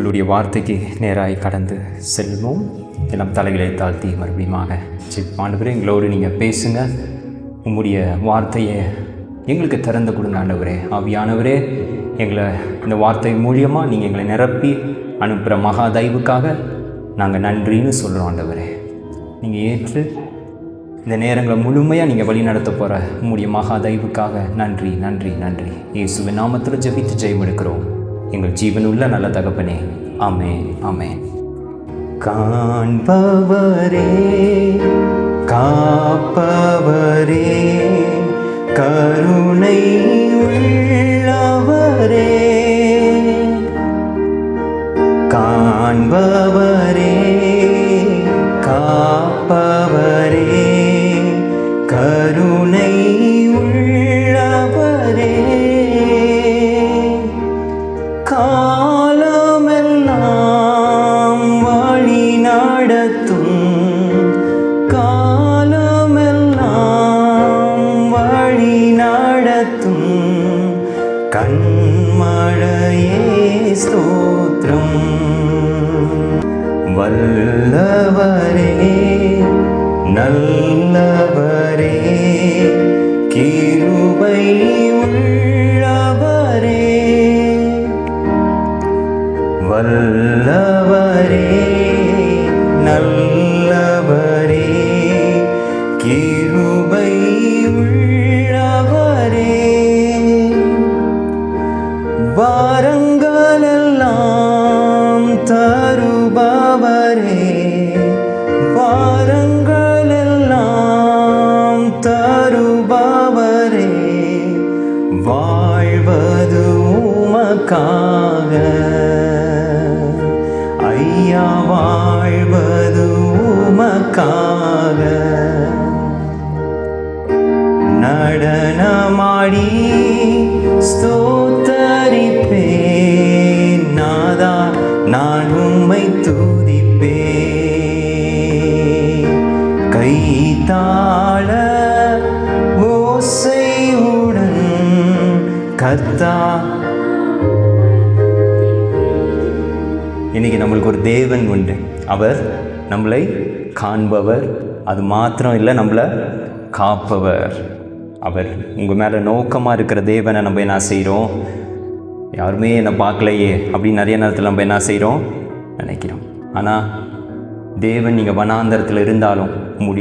உங்களுடைய வார்த்தைக்கு நேராய் கடந்து செல்வோம். எல்லாம் தலைகளை தாழ்த்தி மறுபடியுமாக ஆண்டவரே, எங்களோடு நீங்கள் பேசுங்க. உங்களுடைய வார்த்தையை எங்களுக்கு திறந்து கொடுங்க ஆண்டவரே. ஆவியானவரே, எங்களை இந்த வார்த்தை மூலியமாக நீங்கள் எங்களை நிரப்பி அனுப்புகிற மகா தயவுக்காக நாங்கள் நன்றின்னு சொல்கிறோம் ஆண்டவரே. நீங்கள் ஏற்று இந்த நேரங்களை முழுமையாக நீங்கள் வழி நடத்த போகிற உங்களுடைய மகா தயவுக்காக நன்றி நன்றி நன்றி. இயேசுவின் நாமத்தில் ஜெபித்து ஜெயம் எடுக்கிறோம் எங்கள் ஜீவனுள்ள நல்ல தகப்பனே. ஆமென் ஆமென். காண்பவரே, காப்பவரே, கருணை உள்ளவரே, காண்பவரே, காப்பவரே, கருணை உள்ளவரே, காலமெல்லாம் வழி நடத்தும், காலமெல்லாம் வழி நடத்தும் கண்மழையே ஸ்தோத்திரம். வல்லவரே, நல்லவரே, கிருபை உள்ளவரே, வல்லவரே, நல்லவரே, கிருபை உள்ளவரே, வாரங்களெல்லாம் தருபவரே, வாரங்களெல்லாம் தருபவரே, வாழ்வது உமக்காக ஐயா, வாழ்வது உமக்காக. நடனமாடி ஸ்தோத்தரிப்பேன் நாதா, நான் உம்மை துதிப்பேன். கைத்தாள ஓசையுடன் கர்த்தா. இன்னைக்கு நம்மளுக்கு ஒரு தேவன் உண்டு. அவர் நம்மளை காண்பவர், அது மாத்திரம் இல்லை, நம்மளை காப்பவர். அவர் உங்கள் மேலே நோக்கமாக இருக்கிற தேவனை நம்ம என்ன செய்கிறோம்? யாருமே என்னை பார்க்கலையே அப்படின்னு நிறைய நேரத்தில் நம்ம என்ன செய்கிறோம்? நினைக்கிறோம். ஆனால் தேவன் நீங்கள் வனாந்தரத்தில் இருந்தாலும்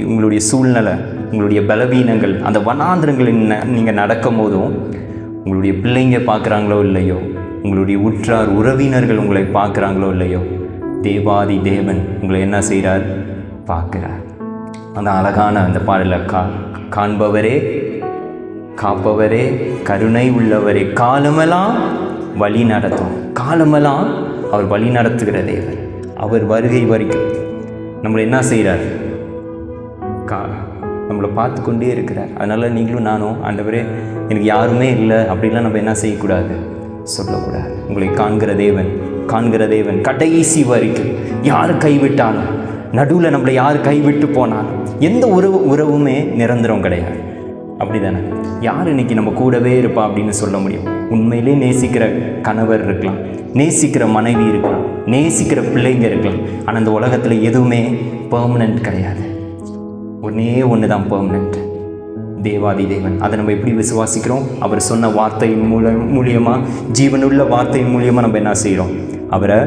உங்களுடைய சூழ்நிலை, உங்களுடைய பலவீனங்கள், அந்த வனாந்தரங்களில் நீங்கள் நடக்கும் போதும் உங்களுடைய பிள்ளைங்க பார்க்குறாங்களோ இல்லையோ, உங்களுடைய உற்றார் உறவினர்கள் உங்களை பார்க்குறாங்களோ இல்லையோ, தேவாதி தேவன் உங்களை என்ன செய்கிறார்? பார்க்குறார். அந்த அழகான அந்த பாடலில் காண்பவரே, காப்பவரே, கருணை உள்ளவரே, காலமெல்லாம் வழி நடத்தும். காலமெல்லாம் அவர் வழி நடத்துகிற தேவன். அவர் வருகை வரைக்கும் நம்மளை என்ன செய்கிறார்? நம்மளை பார்த்து கொண்டே இருக்கிறார். அதனால் நீங்களும் நானும், ஆண்டவரே எனக்கு யாருமே இல்லை அப்படின்லாம் நம்ம என்ன செய்யக்கூடாது? சொல்லக்கூடாது. உங்களை காண்கிற தேவன், காண்கிற தேவன் கடைசி வரைக்கும். யார் கைவிட்டாலும், நடுவில் நம்மளை யார் கைவிட்டு போனாலும், எந்த உறவுமே நிரந்தரம் கிடையாது. அப்படி தானே? யார் இன்னைக்கு நம்ம கூடவே இருப்பா அப்படின்னு சொல்ல முடியும்? உண்மையிலே நேசிக்கிற கணவர் இருக்கலாம், நேசிக்கிற மனைவி இருக்கலாம், நேசிக்கிற பிள்ளைங்க இருக்கலாம். ஆனால் இந்த உலகத்தில் எதுவுமே பெர்மனன்ட் கிடையாது. ஒன்றே ஒன்று தான் பெர்மனன்ட், தேவாதி தேவன். அதை நம்ம எப்படி விசுவாசிக்கிறோம்? அவர் சொன்ன வார்த்தையின் மூலியமாக, ஜீவனுள்ள வார்த்தையின் மூலியமாக நம்ம என்ன செய்கிறோம்? அவரை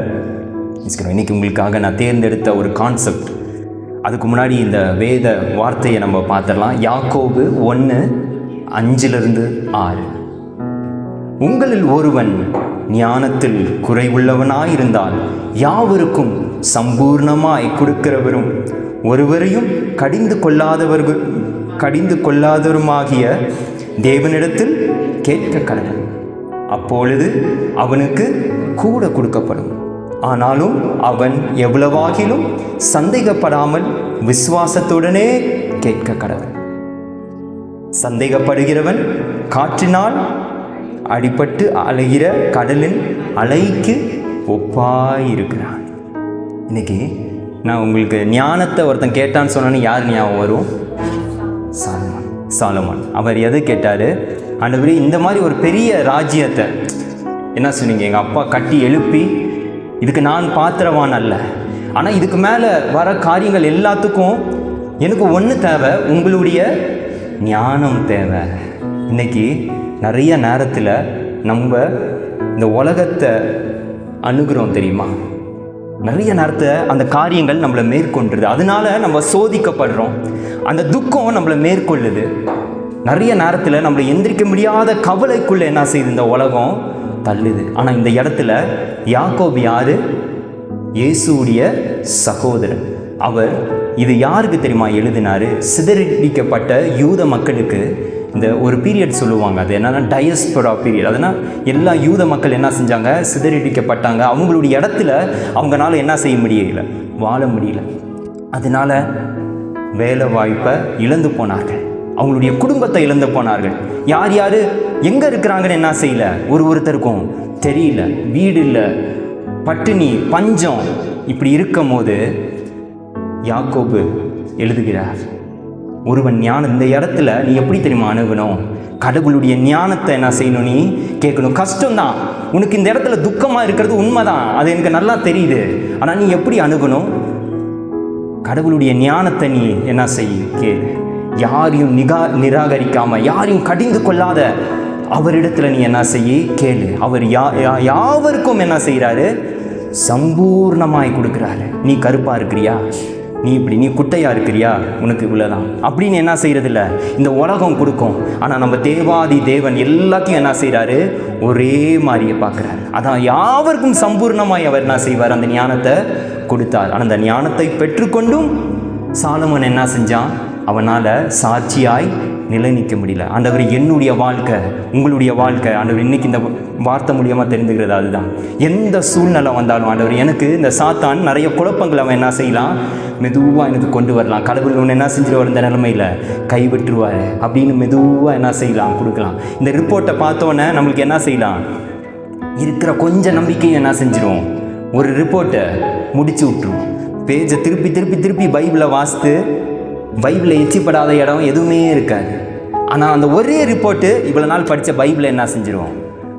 நேசிக்கிறோம். இன்றைக்கி உங்களுக்காக நான் தேர்ந்தெடுத்த ஒரு கான்செப்ட். அதுக்கு முன்னாடி இந்த வேத வார்த்தையை நம்ம பார்த்துடலாம். யாக்கோபு 1:5-6. உங்களில் ஒருவன் ஞானத்தில் குறைவுள்ளவனாயிருந்தால் யாவருக்கும் சம்பூர்ணமாய் கொடுக்கிறவரும் ஒருவரையும் கடிந்து கொள்ளாதவருமாகிய தேவனிடத்தில் கேட்க கடவன். அப்பொழுது அவனுக்கு கூட கொடுக்கப்படும். ஆனாலும் அவன் எவ்வளவாகிலும் சந்தேகப்படாமல் விசுவாசத்துடனே கேட்க கடவன். சந்தேகப்படுகிறவன் காற்றினால் அடிபட்டு அலைகிற கடலின் அலைக்கு ஒப்பாயிருக்கிறான். இன்னைக்கு நான் உங்களுக்கு ஞானத்தை ஒருத்தன் கேட்டான்னு சொன்னோன்னு யார் ஞாபகம் வரும்? சாலமோன். அவர் எது கேட்டார்? ஆண்டவரே, இந்த மாதிரி ஒரு பெரிய ராஜ்யத்தை என்ன சொன்னீங்க, எங்கள் அப்பா கட்டி எழுப்பி இதுக்கு நான் பாத்திரவான் அல்ல. ஆனால் இதுக்கு மேலே வர காரியங்கள் எல்லாத்துக்கும் எனக்கு ஒன்று தேவை, உங்களுடைய ஞானம் தேவை. இன்னைக்கு நிறைய நேரத்தில் நம்ம இந்த உலகத்தை அணுகிறோம் தெரியுமா? நிறைய நேரத்தை அந்த காரியங்கள் நம்மளை மேற்கொண்டுருது, அதனால நம்ம சோதிக்கப்படுறோம். அந்த துக்கம் நம்மளை மேற்கொள்ளுது. நிறைய நேரத்தில் நம்மளை எந்திரிக்க முடியாத கவலைக்குள்ளே என்ன செய்யுது, இந்த உலகம் தள்ளுது. ஆனால் இந்த இடத்துல யாக்கோபு யாரு? இயேசுடைய சகோதரன். அவர் இது யாருக்கு தெரியுமா எழுதினாரு? சிதறடிக்கப்பட்ட யூத மக்களுக்கு. இந்த ஒரு பீரியட் சொல்லுவாங்க, அது என்னன்னா டயஸ்பொரா பீரியட். அதனால் எல்லா யூத மக்கள் என்ன செஞ்சாங்க? சிதறடிக்கப்பட்டாங்க. அவங்களுடைய இடத்துல அவங்களால என்ன செய்ய முடியல? வாழ முடியல. அதனால வேலை வாய்ப்பை இழந்து போனார்கள், அவங்களுடைய குடும்பத்தை இழந்து போனார்கள். யார் யார் எங்கே இருக்கிறாங்கன்னு என்ன செய்யல, ஒருத்தருக்கும் தெரியல. வீடு இல்லை, பட்டினி, பஞ்சம். இப்படி இருக்கும் போது யாக்கோபு எழுதுகிறார், ஒருவன் ஞானம். இந்த இடத்துல நீ எப்படி தெரியுமா அணுகணும்? கடவுளுடைய ஞானத்தை என்ன செய்யணும்? நீ கேட்கணும். கஷ்டம்தான், உனக்கு இந்த இடத்துல துக்கமாக இருக்கிறது உண்மைதான், அது எனக்கு நல்லா தெரியுது. ஆனால் நீ எப்படி அணுகணும்? கடவுளுடைய ஞானத்தை நீ என்ன செய்ய கேளு. யாரையும் நிராகரிக்காம, யாரையும் கடிந்து கொள்ளாத அவரிடத்துல நீ என்ன செய்ய கேளு. அவர் யாவருக்கும் என்ன செய்கிறாரு? சம்பூர்ணமாய் கொடுக்குறாரு. நீ கருப்பா இருக்கிறியா, நீ இப்படி, நீ குட்டையா இருக்கிறியா, உனக்கு இவ்வளோதான் அப்படின்னு என்ன செய்யறதில்ல, இந்த உலகம் கொடுக்கும். ஆனால் நம்ம தேவாதி தேவன் எல்லாத்தையும் என்ன செய்கிறாரு? ஒரே மாதிரியே பார்க்குறாரு. அதான் யாவருக்கும் சம்பூர்ணமாய் அவர் என்ன செய்வார்? அந்த ஞானத்தை கொடுத்தார். ஆனால் அந்த ஞானத்தை பெற்றுக்கொண்டும் சாலமோன் என்ன செஞ்சான்? அவனால் சாட்சியாய் நிலை நிற்க முடியல. ஆண்டவர், என்னுடைய வாழ்க்கை, உங்களுடைய வாழ்க்கை ஆண்டவர் இன்னைக்கு இந்த வார்த்தை மூலியமாக தெரிந்துக்கிறது அதுதான். எந்த சூழ்நிலை வந்தாலும் ஆண்டவர், எனக்கு இந்த சாத்தான் நிறைய குழப்பங்கள் அவன் என்ன செய்யலாம்? மெதுவாக எனக்கு கொண்டு வரலாம். கடவுள் ஒன்று என்ன செஞ்சிருவார்? இந்த நிலைமையில் கைவிட்டுருவார் அப்படின்னு மெதுவாக என்ன செய்யலாம்? கொடுக்கலாம். இந்த ரிப்போர்ட்டை பார்த்தோன்னே நம்மளுக்கு என்ன செய்யலாம்? இருக்கிற கொஞ்சம் நம்பிக்கையும் என்ன செஞ்சிடும்? ஒரு ரிப்போர்ட்டை முடிச்சு விட்டுரும். பேஜை திருப்பி திருப்பி திருப்பி பைபிளை வாசித்து, பைபிளில் எச்சிப்படாத இடம் எதுவுமே இருக்காது. ஆனால் அந்த ஒரே ரிப்போர்ட்டு இவ்வளோ நாள் படித்த பைபிளை என்ன செஞ்சிடும்?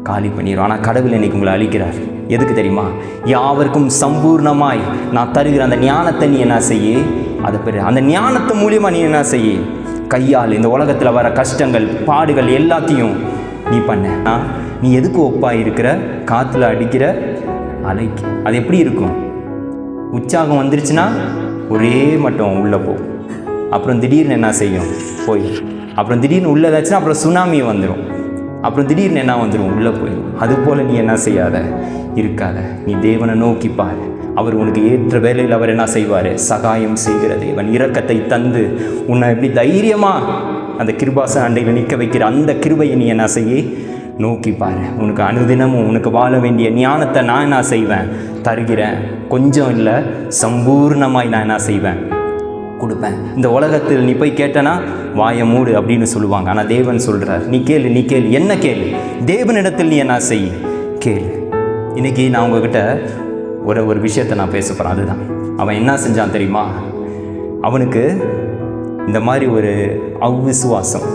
காலி பண்ணிடும். ஆனால் கடவுள் இன்னைக்கு உங்களை அழிக்கிறார். எதுக்கு தெரியுமா? யாவருக்கும் சம்பூர்ணமாய் நான் தருகிற அந்த ஞானத்தை நீ என்ன செய்ய, அதை பெரு. அந்த ஞானத்தை மூலியமாக நீ என்ன செய்ய, கையால் இந்த உலகத்தில் வர கஷ்டங்கள், பாடுகள் எல்லாத்தையும் நீ பண்ண. நீ எதுக்கு ஒப்பாக இருக்கிற? காற்றுல அடிக்கிற அலைக்கு. அது எப்படி இருக்கும்? உற்சாகம் வந்துருச்சுன்னா ஒரே மட்டும் உள்ளே போகும், அப்புறம் திடீர்னு என்ன செய்யும்? போயிடும். அப்புறம் திடீர்னு உள்ளே ஏதாச்சுன்னா அப்புறம் சுனாமி வந்துடும், அப்புறம் திடீர்னு என்ன வந்துடும்? உள்ளே போயிடும். அதுபோல் நீ என்ன செய்யாத, இருக்காத. நீ தேவனை நோக்கிப்பார். அவர் உனக்கு ஏற்ற வேலையில் அவர் என்ன செய்வார்? சகாயம் செய்கிற தேவன். இரக்கத்தை தந்து உன்னை எப்படி தைரியமாக அந்த கிருபாச அண்டையில் நிற்க வைக்கிற அந்த கிருபையை நீ என்ன செய்ய? நோக்கிப்பார். உனக்கு அனுதினமும் உனக்கு வாழ வேண்டிய ஞானத்தை நான் என்ன செய்வேன்? தருகிறேன். கொஞ்சம் இல்லை, சம்பூர்ணமாய் நான் என்ன செய்வேன்? கொடுப்பேன். இந்த உலகத்தில் நீ போய் கேட்டனா வாயை மூடு அப்படின்னு சொல்லுவாங்க. ஆனால் தேவன் சொல்கிறார், நீ கேளு, நீ கேளு. என்ன கேளு? தேவனிடத்தில் நீ என்ன செய்? கேளு. இன்றைக்கி நான் உங்ககிட்ட ஒரு விஷயத்தை நான் பேச போகிறேன். அதுதான், அவன் என்ன செஞ்சான் தெரியுமா? அவனுக்கு இந்த மாதிரி ஒரு அவ்விசுவாசம்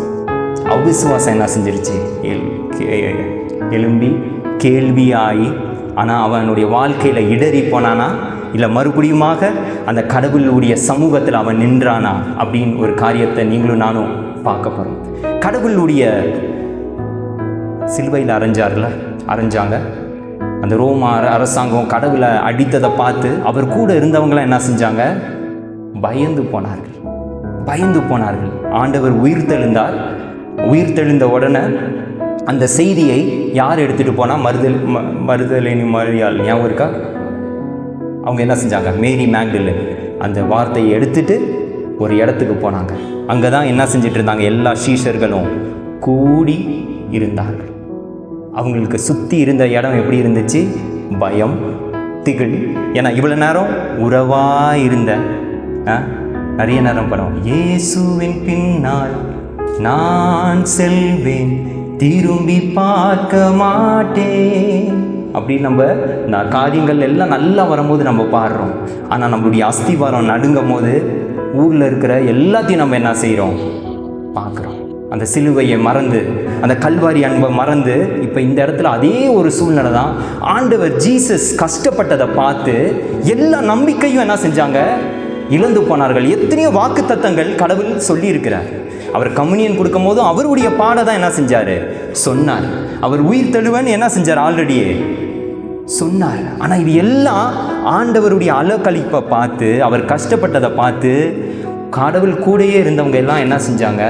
என்ன செஞ்சிருச்சு? எழும்பி கேள்வியாகி. ஆனால் அவனுடைய வாழ்க்கையில் இடறி போனானா, இல்லை மறுபடியுமாக அந்த கடவுளுடைய சமூகத்தில் அவன் நின்றானா அப்படின்னு ஒரு காரியத்தை நீங்களும் நானும் பார்க்க போகிறோம். கடவுளுடைய சிலுவையில் அரைஞ்சாங்க. அந்த ரோம அரசாங்கம் கடவுளை அடித்ததை பார்த்து அவர் கூட இருந்தவங்களாம் என்ன செஞ்சாங்க? பயந்து போனார்கள். ஆண்டவர் உயிர்த்தெழுந்த உடனே அந்த செய்தியை யார் எடுத்துகிட்டு போனால்? மருதலேனி மரியாள், ஞாபகம் இருக்கா? அவங்க என்ன செஞ்சாங்க? மேரி மேக்டலின் அந்த வார்த்தையை எடுத்துட்டு ஒரு இடத்துக்கு போனாங்க. அங்கே தான் என்ன செஞ்சிட்டு இருந்தாங்க? எல்லா சீஷர்களும் கூடி இருந்தார்கள். அவங்களுக்கு சுற்றி இருந்த இடம் எப்படி இருந்துச்சு? பயம், திகில். ஏன்னா இவ்வளோ நேரம் உறவாக இருந்த, நிறைய நேரம் படம், இயேசுவின் பின்னால் நான் செல்வேன், திரும்பி பார்க்க மாட்டேன் அப்படின்னு நம்ம காரியங்கள் எல்லாம் நல்லா வரும்போது நம்ம பாடுறோம். ஆனால் நம்மளுடைய அஸ்திவாரம் நடுங்கும் போது ஊரில் இருக்கிற எல்லாத்தையும் நம்ம என்ன செய்கிறோம்? பார்க்குறோம். அந்த சிலுவையை மறந்து, அந்த கல்வாரி அன்பை மறந்து, இப்போ இந்த இடத்துல அதே ஒரு சூழ்நிலை தான். ஆண்டவர் ஜீசஸ் கஷ்டப்பட்டதை பார்த்து எல்லா நம்பிக்கையும் என்ன செஞ்சாங்க? இழந்து போனார்கள். எத்தனையோ வாக்கு தத்தங்கள் கடவுள் சொல்லி இருக்கிறார். அவர் கம்யூனியன் கொடுக்கும் போதும் அவருடைய பாட தான் என்ன செஞ்சார்? சொன்னார். அவர் உயிர் தெழுவன் என்ன செஞ்சார்? ஆல்ரெடியே சொன்னார். ஆனால் இது எல்லாம் ஆண்டவருடைய அலக்கழிப்பை பார்த்து, அவர் கஷ்டப்பட்டதை பார்த்து கடவுள் கூடயே இருந்தவங்க எல்லாம் என்ன செஞ்சாங்க?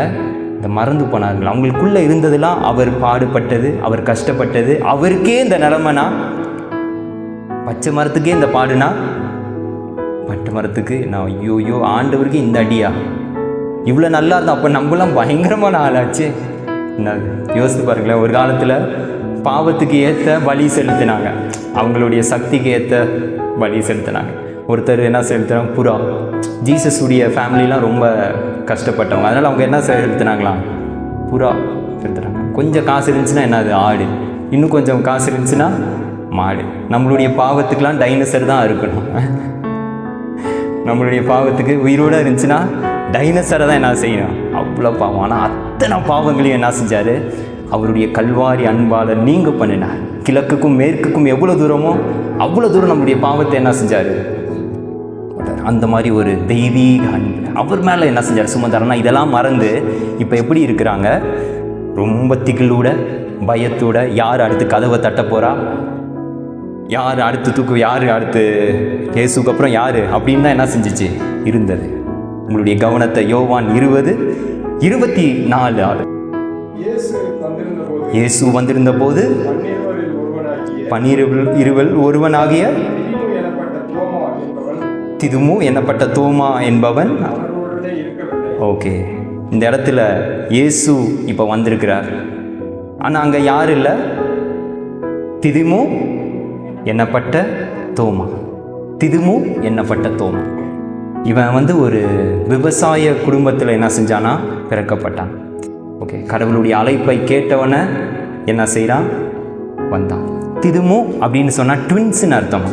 இதை மறந்து போனார்கள். அவங்களுக்குள்ளே இருந்ததெல்லாம் அவர் பாடுபட்டது, அவர் கஷ்டப்பட்டது. அவருக்கே இந்த நிலைமைனா, பச்சை மரத்துக்கே இந்த பாடுனா, பட்டு மரத்துக்கு நான் ஐயோ ஆண்டவருக்கு இந்த அடியா? இவ்வளோ நல்லா இருந்தால் அப்போ நம்மளாம் பயங்கரமான ஆளாச்சு. என்ன யோசித்து பாருங்களேன். ஒரு காலத்தில் பாவத்துக்கு ஏற்ற பலி செலுத்தினாங்க, அவங்களுடைய சக்திக்கு ஏற்ற பலி செலுத்தினாங்க. ஒருத்தர் என்ன செலுத்துகிறாங்க? புறா. ஜீசஸுடைய ஃபேமிலிலாம் ரொம்ப கஷ்டப்பட்டவங்க, அதனால் அவங்க என்ன செலுத்தினாங்களாம்? புறா செலுத்துகிறாங்க. கொஞ்சம் காசு இருந்துச்சுன்னா என்னது? ஆடு. இன்னும் கொஞ்சம் காசு இருந்துச்சுன்னா மாடு. நம்மளுடைய பாவத்துக்கெலாம் டைனோசர் தான் இருக்கணும். நம்மளுடைய பாவத்துக்கு உயிரோடு இருந்துச்சுன்னா டைனோசரை தான் என்ன செய்யணும்? அவ்வளோ பாவம். ஆனால் அத்தனை பாவங்களையும் என்ன செஞ்சார்? அவருடைய கல்வாரி அன்பால் நீங்க பண்ணினார். கிழக்குக்கும் மேற்குக்கும் எவ்வளோ தூரமோ அவ்வளோ தூரம் நம்முடைய பாவத்தை என்ன செஞ்சார்? அந்த மாதிரி ஒரு தெய்வீக அன்பு அவர் மேலே என்ன செஞ்சார்? சுமந்தார்னா இதெல்லாம் மறந்து இப்போ எப்படி இருக்கிறாங்க? ரொம்ப திகிலோட, பயத்தோட, யார் அடுத்து கதவை தட்ட போகிறா, யார் அடுத்து யார் அடுத்து இயேசுக்கு அப்புறம் யார் அப்படின்னு தான் என்ன செஞ்சிச்சு இருந்தது. உங்களுடைய கவனத்தை யோவான் 20:24 இயேசு வந்திருந்த போது 12 ஒருவனாகிய திதுமு என்னப்பட்ட தோமா என்பவன். ஓகே, இந்த இடத்துல இயேசு இப்போ வந்திருக்கிறார். ஆனால் அங்கே யார் இல்லை? திதுமு என்னப்பட்ட தோமா. திதுமு என்னப்பட்ட தோமா. இவன் ஒரு விவசாய குடும்பத்தில் என்ன செஞ்சானா? பிறக்கப்பட்டான். ஓகே, கடவுளுடைய அழைப்பை கேட்டவனை என்ன செய்கிறான்? வந்தான். திதுமு அப்படின்னு சொன்னால் ட்வின்ஸுன்னு அர்த்தம்.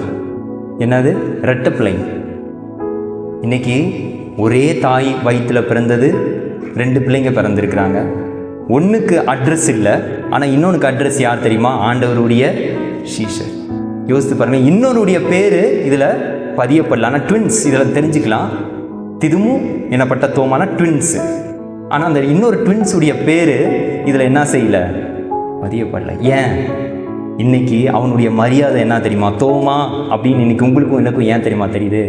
என்னது? ரெட்டை பிள்ளை. இன்னைக்கு ஒரே தாய் வயிற்றில் பிறந்தது 2 பிள்ளைங்க பிறந்திருக்கிறாங்க. ஒன்றுக்கு அட்ரஸ் இல்லை, ஆனால் இன்னொன்றுக்கு அட்ரஸ் யார் தெரியுமா? ஆண்டவருடைய சீஷர். யோசித்து பாருங்கள். இன்னொருடைய பேர் இதில் பதியப்படல, ஆனால் ட்வின்ஸ் இதில் தெரிஞ்சுக்கலாம். திதுமு என்னப்பட்ட தோமான ட்வின்ஸு. ஆனால் அந்த இன்னொரு ட்வின்ஸுடைய பேர் இதில் என்ன செய்யலை? பதியப்படல. ஏன்? இன்னைக்கு அவனுடைய மரியாதை என்ன தெரியுமா? தோமா அப்படின்னு இன்னைக்கு உங்களுக்கும் எனக்கும் ஏன் தெரியுமா தெரியுது?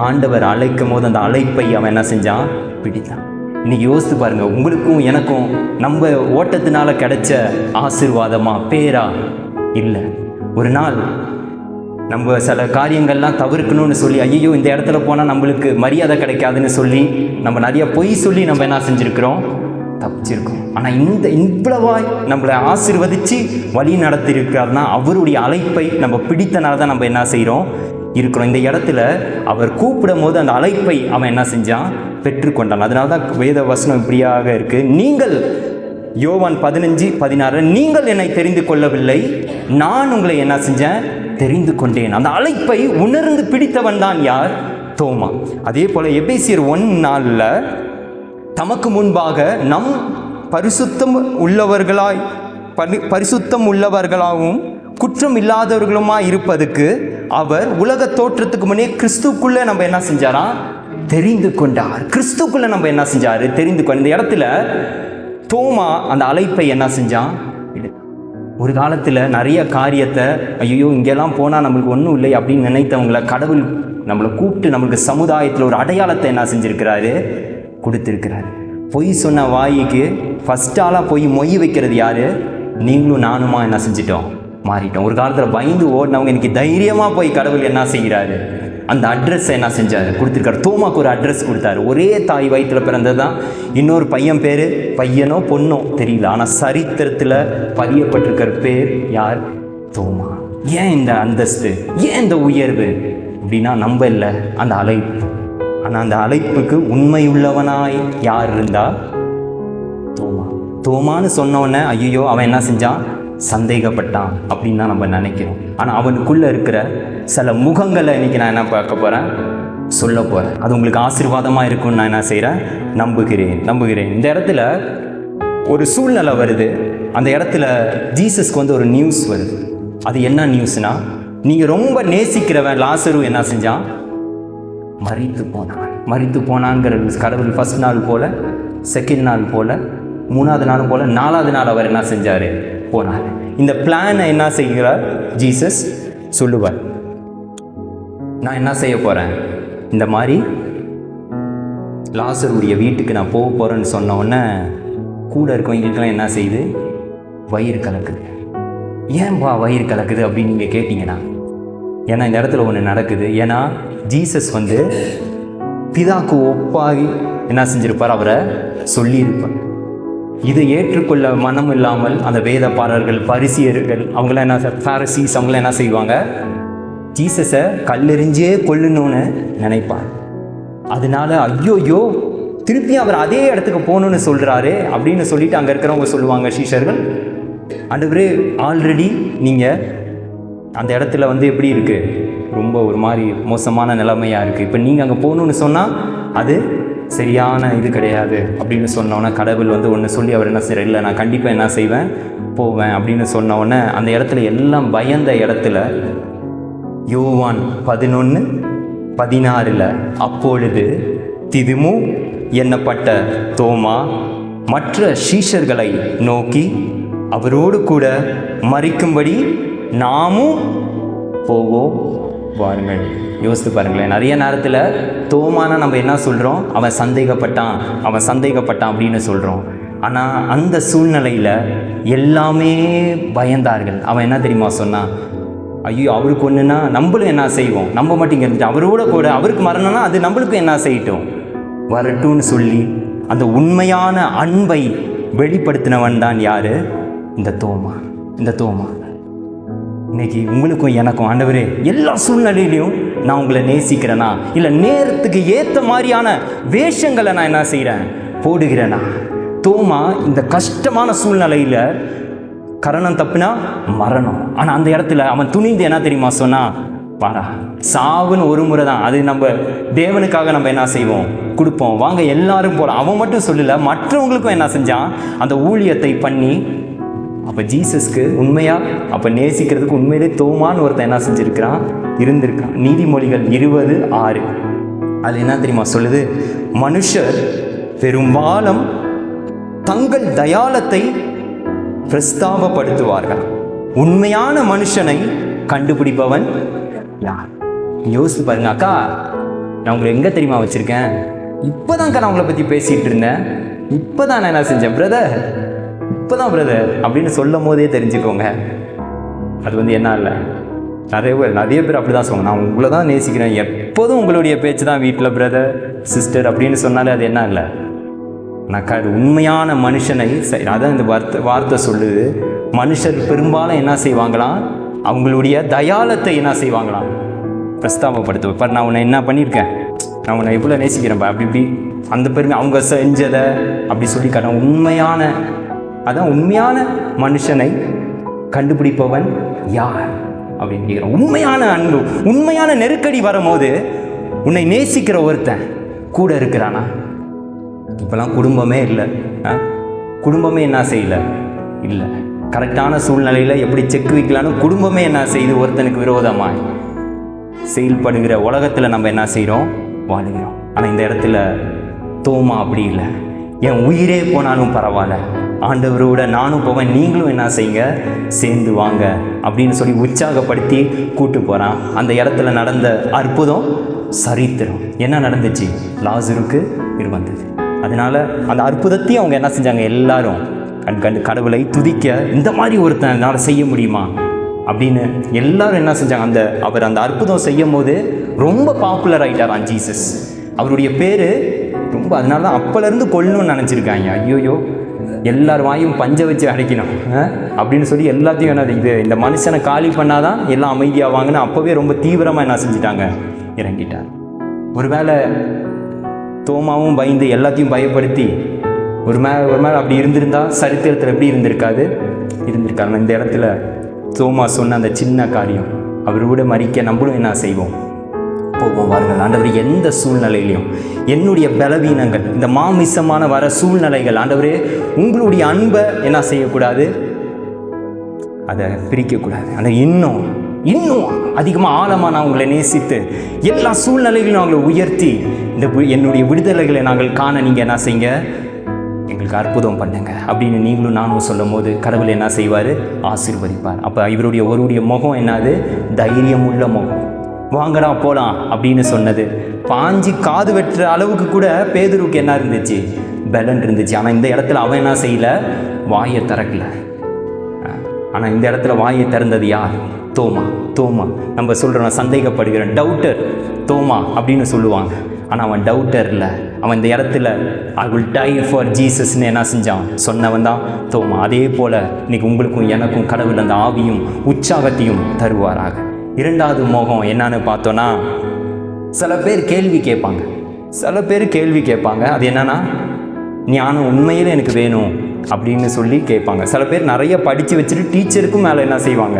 ஆண்டவர் அழைக்கும் போது அந்த அழைப்பை அவன் என்ன செஞ்சான்? பிடித்தான். இன்னைக்கு யோசித்து பாருங்க, உங்களுக்கும் எனக்கும் நம்ம ஓட்டத்தினால கிடைச்ச ஆசீர்வாதமா, பேரா? இல்லை. ஒரு நாள் நம்ம சில காரியங்கள்லாம் தவிர்க்கணும்னு சொல்லி, ஐயோ இந்த இடத்துல போனால் நம்மளுக்கு மரியாதை கிடைக்காதுன்னு சொல்லி நம்ம நிறைய பொய் சொல்லி நம்ம என்ன செஞ்சுருக்கிறோம்? தப்பிச்சிருக்கோம். ஆனால் இவ்வளவாய் நம்மளை ஆசீர்வதித்து வழி நடத்தியிருக்கிறார்னா அவருடைய அழைப்பை நம்ம பிடித்தனால தான் நம்ம என்ன செய்கிறோம்? இருக்கிறோம். இந்த இடத்துல அவர் கூப்பிடும் போது அந்த அழைப்பை அவன் என்ன செஞ்சான்? பெற்றுக்கொண்டான். அதனால தான் வேத வசனம் இப்படியாக இருக்குது. நீங்கள் யோவான் 15:16 நீங்கள் என்னை தெரிந்து கொள்ளவில்லை, நான் உங்களை என்ன செஞ்சேன்? தெரிந்து கொண்டேன். அந்த அழைப்பை உணர்ந்து பிடித்தவன் தான் யார்? தோமா. அதே போல் எபேசியர் 1:4 தமக்கு முன்பாக நம் பரிசுத்தம் உள்ளவர்களாகவும் குற்றம் இல்லாதவர்களுமாய் இருப்பதுக்கு அவர் உலக தோற்றத்துக்கு முன்னே கிறிஸ்துக்குள்ளே நம்ம என்ன செஞ்சாரா? தெரிந்து கொண்டார். கிறிஸ்துக்குள்ளே நம்ம என்ன செஞ்சார்? தெரிந்து கொண்டார். இந்த இடத்துல தோமா அந்த அழைப்பை என்ன செஞ்சான்? ஒரு காலத்தில் நிறைய காரியத்தை ஐயோ இங்கெல்லாம் போனால் நம்மளுக்கு ஒன்றும் இல்லை அப்படின்னு நினைத்தவங்களை கடவுள் நம்மளை கூப்பிட்டு நம்மளுக்கு சமுதாயத்தில் ஒரு அடையாளத்தை என்ன செஞ்சுருக்கிறாரு? கொடுத்துருக்கிறாரு. பொய் சொன்ன வாய்க்கு ஃபஸ்ட் ஆளாக போய் மொய் வைக்கிறது யார்? நீங்களும் நானுமா என்ன செஞ்சிட்டோம்? மாறிட்டோம். ஒரு காலத்தில் பயந்து ஓடினவங்க இன்னைக்கு தைரியமாக போய் கடவுள் என்ன செய்கிறாரு? அந்த அட்ரஸை என்ன செஞ்சார்? கொடுத்துருக்காரு. தோமாக்கு ஒரு அட்ரஸ் கொடுத்தாரு. ஒரே தாய் வயிற்றில் பிறந்தது தான். இன்னொரு பையன் பேர், பையனோ பொண்ணோ தெரியல, ஆனால் சரித்திரத்தில் பதியப்பட்டிருக்கிற பேர் யார்? தோமா. ஏன் இந்த அந்தஸ்து? ஏன் இந்த உயர்வு? அப்படின்னா நம்ம இல்லை, அந்த அழைப்பு. ஆனால் அந்த அழைப்புக்கு உண்மை உள்ளவனாய் யார் இருந்தா? தோமா. தோமான்னு சொன்னோன்னே ஐயோ அவன் என்ன செஞ்சான்? சந்தேகப்பட்டான் அப்படின்னு தான் நம்ம நினைக்கிறோம். ஆனால் அவனுக்குள்ளே இருக்கிற சில முகங்களை இன்றைக்கி நான் என்ன பார்க்க போகிறேன்? சொல்ல போகிறேன். அது உங்களுக்கு ஆசீர்வாதமாக இருக்கும்னு நான் என்ன செய்கிறேன்? நம்புகிறேன். இந்த இடத்துல ஒரு சூழ்நிலை வருது. அந்த இடத்துல ஜீசஸ்க்கு வந்து ஒரு நியூஸ் வருது. அது என்ன நியூஸ்னா, நீங்கள் ரொம்ப நேசிக்கிறவன் லாசரு என்ன செஞ்சான்? மரித்து போனாங்கிற கடவுள் ஃபர்ஸ்ட் நாள் போல், செகண்ட் நாள் போல், மூணாவது நாள் போல், நாலாவது நாள் அவர் என்ன செஞ்சார்? போனார். இந்த பிளானை என்ன செய்கிறார் ஜீசஸ் சொல்லுவார். நான் என்ன செய்ய போகிறேன், இந்த மாதிரி லாசருடைய வீட்டுக்கு நான் போக போகிறேன்னு சொன்ன உடனே கூட இருக்கவங்களுக்கெல்லாம் என்ன செய்யுது? வயிறு கலக்குது. ஏன்பா வயிறு கலக்குது அப்படின்னு நீங்கள் கேட்டிங்கன்னா, ஏன்னா இந்த இடத்துல ஒன்று நடக்குது. ஏன்னா ஜீசஸ் வந்து பிதாக்கு ஒப்பாகி என்ன செஞ்சிருப்பார்? அவரை சொல்லியிருப்பார். இதை ஏற்றுக்கொள்ள மனம் இல்லாமல் அந்த வேதப்பாரர்கள், பரிசியர்கள், அவங்களாம் என்ன, பாரசீஸ், அவங்களாம் என்ன செய்வாங்க? ஜீசஸை கல்லெறிஞ்சே கொல்லணும்னு நினைப்பார். அதனால ஐயோயோ திருப்பி அவர் அதே இடத்துக்கு போகணுன்னு சொல்கிறாரு அப்படின்னு சொல்லிட்டு அங்கே இருக்கிறவங்க சொல்லுவாங்க, சீஷர்கள், ஆண்டவரே ஆல்ரெடி நீங்கள் அந்த இடத்துல வந்து எப்படி இருக்குது? ரொம்ப ஒரு மாதிரி மோசமான நிலைமையாக இருக்குது. இப்போ நீங்கள் அங்கே போகணுன்னு சொன்னால் அது சரியான இது கிடையாது அப்படின்னு சொன்னோன்னே கடவுள் வந்து ஒன்று சொல்லி அவர் என்ன செய்யற, இல்லை நான் கண்டிப்பாக என்ன செய்வேன், போவேன் அப்படின்னு சொன்னோடனே அந்த இடத்துல எல்லாம் பயந்த இடத்துல யோவான் 11:16 அப்பொழுது திதுமு எண்ணப்பட்ட தோமா மற்ற சீஷர்களை நோக்கி, அவரோடு கூட மரிக்கும்படி நாமும் போவோம் வாருங்கள். யோசித்து பாருங்களேன். நிறைய நேரத்தில் தோமானா நம்ம என்ன சொல்கிறோம்? அவன் சந்தேகப்பட்டான் அப்படின்னு சொல்கிறோம். ஆனால் அந்த சூழ்நிலையில் எல்லாமே பயந்தார்கள். அவன் என்ன தெரியுமா சொன்னான்? ஐயோ அவருக்கு ஒன்றுனா நம்மளும் என்ன செய்வோம், நம்ம மட்டும் இங்கே இருந்துட்டு அவரோட கூட அவருக்கு மரணம்னா அது நம்மளுக்கும் என்ன செய்யட்டும், வரட்டும்னு சொல்லி அந்த உண்மையான அன்பை வெளிப்படுத்தினவன் தான் யார்? இந்த தோமா. இன்னைக்கு உங்களுக்கும் எனக்கும், ஆண்டவரே எல்லா சூழ்நிலையிலையும் நான் உங்களை நேசிக்கிறேனா, இல்லை நேரத்துக்கு ஏற்ற மாதிரியான வேஷங்களை நான் என்ன செய்கிறேன், போடுகிறேனா? தோமா இந்த கஷ்டமான சூழ்நிலையில் கரணம் தப்புனா மரணம். ஆனால் அந்த இடத்துல அவன் துணிந்து என்ன தெரியுமா சொன்னான்? வாடா, சாவுன்னு ஒரு முறை தான், அது நம்ம தேவனுக்காக நம்ம என்ன செய்வோம், கொடுப்போம், வாங்க எல்லாரும் போகலாம். அவன் மட்டும் சொல்லலை, மற்றவங்களுக்கும் என்ன செஞ்சான்? அந்த ஊழியத்தை பண்ணி. அப்போ ஜீசஸ்க்கு உண்மையாக அப்போ நேசிக்கிறதுக்கு உண்மையிலே தோமான்னு ஒருத்தன் என்ன செஞ்சுருக்கிறான், இருந்திருக்கான். நீதிமொழிகள் 20:6 அது என்ன தெரியுமா சொல்லுது? மனுஷர் பெரும்பாலும் தங்கள் தயாளத்தை பிரஸ்தாபப்படுத்துவார்கள், உண்மையான மனுஷனை கண்டுபிடிப்பவன் யார்? யோசித்து பாருங்க. அக்கா நான் உங்களை எங்கே தெரியுமா வச்சுருக்கேன்? இப்போதான்க்கா நான் உங்களை பற்றி பேசிகிட்டு இருந்தேன். இப்போதான் நான் என்ன செஞ்சேன் பிரதர், இப்போதான் பிரதர் அப்படின்னு சொல்லும் போதே தெரிஞ்சுக்கோங்க. அது வந்து என்ன இல்லை, நிறைய பேர் அப்படி தான் சொல்லுவாங்க, நான் உங்களை தான் நேசிக்கிறேன், எப்போதும் உங்களுடைய பேச்சு தான் வீட்டில் பிரதர் சிஸ்டர் அப்படின்னு சொன்னாலே அது என்ன இல்லை, நான் அது உண்மையான மனுஷனை. அதான் இந்த வார்த்தை சொல்லுது. மனுஷர் பெரும்பாலும் என்ன செய்வாங்களாம்? அவங்களுடைய தயாளத்தை என்ன செய்வாங்களாம்? பிரஸ்தாபப்படுத்துவேன். பார், நான் உன்னை என்ன பண்ணியிருக்கேன், நான் உன்னை எவ்வளோ நேசிக்கிறேன்ப்பா, அப்படி இப்படி அந்த பெருமை அவங்க செஞ்சதை அப்படி சொல்லி காட்டுறேன். உண்மையான மனுஷனை கண்டுபிடிப்பவன் யார் அப்படின்னு கேட்குறோம். உண்மையான அன்பு, உண்மையான நெருக்கடி வரும்போது உன்னை நேசிக்கிற ஒருத்தன் கூட இருக்கிறானா? இப்போலாம் குடும்பமே இல்லை, குடும்பமே என்ன செய்யலை, இல்லை கரெக்டான சூழ்நிலையில் எப்படி செக் வைக்கலான்னு குடும்பமே என்ன செய்யுது, ஒருத்தனுக்கு விரோதமாய் செயல்படுகிற உலகத்தில் நம்ம என்ன செய்கிறோம், வாழுகிறோம். ஆனால் இந்த இடத்துல தோமா அப்படி இல்லை. என் உயிரே போனாலும் பரவாயில்ல, ஆண்டவரோட நானும் போவேன், நீங்களும் என்ன செய்யுங்க, சேர்ந்து வாங்க அப்படின்னு சொல்லி உற்சாகப்படுத்தி கூட்டு போகிறான். அந்த இடத்துல நடந்த அற்புதம் சரித்திரம். என்ன நடந்துச்சு? லாசருக்கு உயிர் வந்தது. அதனால் அந்த அற்புதத்தையும் அவங்க என்ன செஞ்சாங்க, எல்லாரும் கண்டு கடவுளை துதிக்க, இந்த மாதிரி ஒருத்தன் என்னால் செய்ய முடியுமா அப்படின்னு எல்லாரும் என்ன செஞ்சாங்க. அவர் அந்த அற்புதம் செய்யும் போது ரொம்ப பாப்புலர் ஆகிட்டாராம் ஜீசஸ். அவருடைய பேர் ரொம்ப, அதனால தான் அப்போலேருந்து கொல்லணும்னு நினச்சிருக்காங்க. ஐயோயோ எல்லார் வாயும் பஞ்ச வச்சு அடைக்கணும் அப்படின்னு சொல்லி எல்லாத்தையும் என்ன இந்த மனுஷனை காலி பண்ணாதான் எல்லாம் அமைதியாவாங்கன்னு அப்போவே ரொம்ப தீவிரமாக என்ன செஞ்சிட்டாங்க, இறங்கிட்டார். ஒருவேளை தோமாவும் பயந்து எல்லாத்தையும் பயப்படுத்தி ஒரு மேலே அப்படி இருந்திருந்தா சரித்திரத்தில் எப்படி இருந்திருக்காரு. இந்த இடத்துல தோமா சொன்ன அந்த சின்ன காரியம், அவரோட மறிக்க நம்மளும் என்ன செய்வோம், போவோம். வாருங்கள் ஆண்டவரே, எந்த சூழ்நிலையிலையும் என்னுடைய பலவீனங்கள், இந்த மாமிசமான வர சூழ்நிலைகள் ஆண்டவரே, உங்களுடைய அன்பை என்ன செய்யக்கூடாது, அதை பிரிக்கக்கூடாது. ஆனால் இன்னும் அதிகமாக ஆழமாக நான் உங்களை நேசித்து எல்லா சூழ்நிலைகளையும் அவங்களை உயர்த்தி என்னுடைய விடுதலைகளை நாங்கள் காண நீங்கள் என்ன செய்யுங்க, எங்களுக்கு அற்புதம் பண்ணுங்க அப்படின்னு நீங்களும் நானும் சொல்லும் போது கடவுள் என்ன செய்வார், ஆசீர்வதிப்பார். அப்போ ஒருவருடைய முகம் என்னது, தைரியம் உள்ள முகம். வாங்கடா போகலாம் அப்படின்னு சொன்னது, பாஞ்சி காது வெட்டுற அளவுக்கு கூட பேதுருக்கு என்ன இருந்துச்சு, பலன் இருந்துச்சு. ஆனால் இந்த இடத்துல அவன் என்ன செய்யலை, வாயை திறக்கல. ஆனால் இந்த இடத்துல வாயை திறந்தது யார், தோமா. நம்ம சொல்கிறோம் சந்தேகப்படுகிறேன், டவுட்டர் தோமா அப்படின்னு சொல்லுவாங்க. ஆனால் அவன் டவுட்டர் இல்லை, அவன் இந்த இடத்துல ஐ வில் டை ஃபார் ஜீசஸ்ன்னு என்ன செஞ்சான், சொன்னவன் தான் தோமா. அதே போல் இன்னைக்கு உங்களுக்கும் எனக்கும் கடவுள் அந்த ஆவியும் உற்சாகத்தையும் தருவாராக. இரண்டாவது மோகம் என்னன்னு பார்த்தோன்னா, சில பேர் கேள்வி கேட்பாங்க. அது என்னன்னா, ஞானம் உண்மையிலே எனக்கு வேணும் அப்படின்னு சொல்லி கேட்பாங்க. சில பேர் நிறைய படித்து வச்சுட்டு டீச்சருக்கும் மேலே என்ன செய்வாங்க,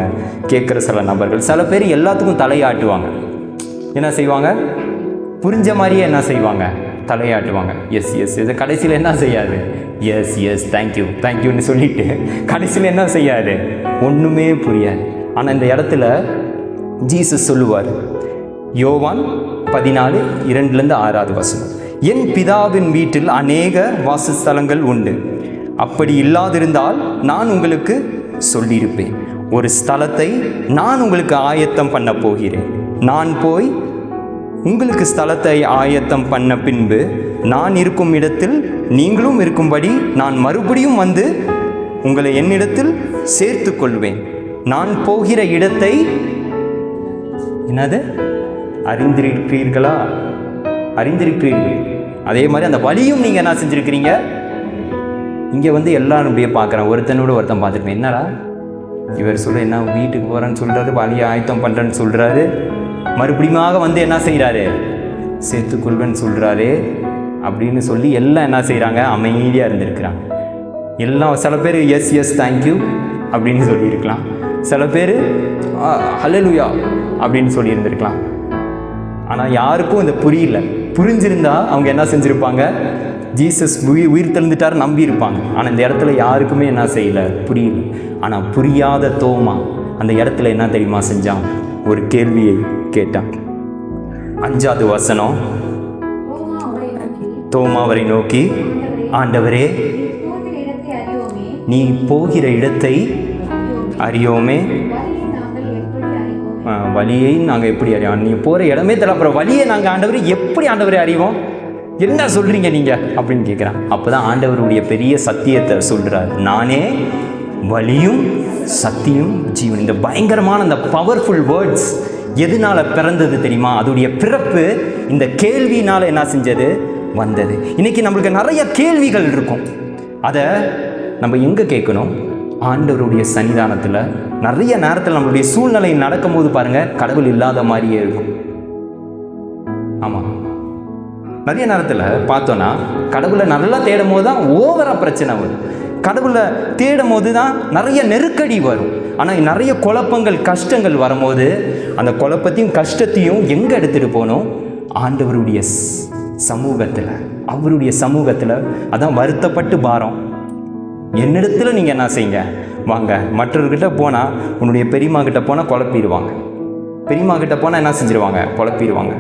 கேட்குற சில நபர்கள். சில பேர் எல்லாத்துக்கும் தலையாட்டுவாங்க. என்ன செய்வாங்க, புரிஞ்ச மாதிரியே என்ன செய்வாங்க, தலையாட்டுவாங்க. எஸ் இது கடைசியில் என்ன செய்யாது, எஸ் தேங்க்யூன்னு சொல்லிட்டு கடைசியில் என்ன செய்யாது, ஒன்றுமே புரியாது. ஆனால் இந்த இடத்துல ஜீசஸ் சொல்லுவார், யோவான் 14:2-6 என் பிதாவின் வீட்டில் அநேக வாசஸ்தலங்கள் உண்டு. அப்படி இல்லாதிருந்தால் நான் உங்களுக்கு சொல்லியிருப்பேன். ஒரு ஸ்தலத்தை நான் உங்களுக்கு ஆயத்தம் பண்ண போகிறேன். நான் போய் உங்களுக்கு ஸ்தலத்தை ஆயத்தம் பண்ண பின்பு நான் இருக்கும் இடத்தில் நீங்களும் இருக்கும்படி நான் மறுபடியும் வந்து உங்களை என்னிடத்தில் சேர்த்து கொள்வேன். நான் போகிற இடத்தை என்னது அறிந்திருக்கிறீர்களா? அறிந்திருக்கிறீர்கள். அதே மாதிரி அந்த வழியும் நீங்கள் என்ன செஞ்சுருக்கிறீங்க. இங்கே வந்து எல்லாரும் அப்படியே பார்க்குறேன், ஒருத்தனோட ஒருத்தன் பார்த்துருப்பேன். என்னடா இவர் சொல்ல, என்ன வீட்டுக்கு போகிறேன்னு சொல்கிறாரு, வழியை ஆயத்தம் பண்ணுறேன்னு சொல்கிறாரு, மறுபடியும் வந்து என்ன செய்கிறாரு, சேர்த்துக்கொள்வேன்னு சொல்கிறாரு அப்படின்னு சொல்லி எல்லாம் என்ன செய்கிறாங்க, அமைதியாக இருந்திருக்கிறாங்க. எல்லாம் சில பேர் எஸ் தேங்க்யூ அப்படின்னு சொல்லியிருக்கலாம், சில பேர் ஹல்லேலூயா அப்படின்னு சொல்லியிருந்திருக்கலாம். ஆனால் யாருக்கும் இந்த புரிஞ்சிருந்தா அவங்க என்ன செஞ்சுருப்பாங்க, ஜீசஸ் உயிர் தெழுந்துட்டார் நம்பியிருப்பாங்க. ஆனால் இந்த இடத்துல யாருக்குமே என்ன செய்யலை, புரியல. ஆனால் புரியாத தோமா அந்த இடத்துல என்ன தெரியுமா செஞ்சான், ஒரு கேள்வியை கேட்டான். 5வது வசனம், தோமா அவரை நோக்கி, ஆண்டவரே நீ போகிற இடத்தை அறியோமே, வழியை நாங்கள் எப்படி அறிவோம், நீ போகிற இடமே தெரியல, அப்புறம் வழியை நாங்கள் ஆண்டவரே எப்படி ஆண்டவரே அறிவோம், என்ன சொல்கிறீங்க நீங்கள் அப்படின்னு கேட்குறான். அப்போ தான் ஆண்டவருடைய பெரிய சத்தியத்தை சொல்கிறார், நானே வழியும் சத்தியம் ஜீவன். இந்த பயங்கரமான அந்த பவர்ஃபுல் வேர்ட்ஸ் எதனால் பிறந்தது தெரியுமா, அதோடைய பிறப்பு இந்த கேள்வினால் என்ன செஞ்சது, வந்தது. இன்றைக்கி நம்மளுக்கு நிறைய கேள்விகள் இருக்கும், அதை நம்ம எங்கே கேட்கணும், ஆண்டவருடைய சன்னிதானத்தில். நிறைய நேரத்தில் நம்மளுடைய சூழ்நிலை நடக்கும் போது பாருங்கள், கடவுள் இல்லாத மாதிரியே இருக்கும். ஆமாம், நிறைய நேரத்தில் பார்த்தோன்னா கடவுளை நல்லா தேடும் போது தான் ஓவராக பிரச்சனை வரும். கடவுளை தேடும் போது தான் நிறைய நெருக்கடி வரும். ஆனால் நிறைய குழப்பங்கள் கஷ்டங்கள் வரும்போது அந்த குழப்பத்தையும் கஷ்டத்தையும் எங்கே எடுத்துகிட்டு போகணும், ஆண்டவருடைய சமூகத்தில், அவருடைய சமூகத்தில். அதான் வருத்தப்பட்டு பாரம் என்னிடத்துல நீங்கள் என்ன செய்யுங்க, வாங்க. மற்றவர்கிட்ட போனால், உன்னுடைய பெரியம்மா கிட்ட போனால் குழப்பிடுவாங்க, பெரியம்மா கிட்ட போனால் என்ன செஞ்சிருவாங்க, குழப்பிடுவாங்க.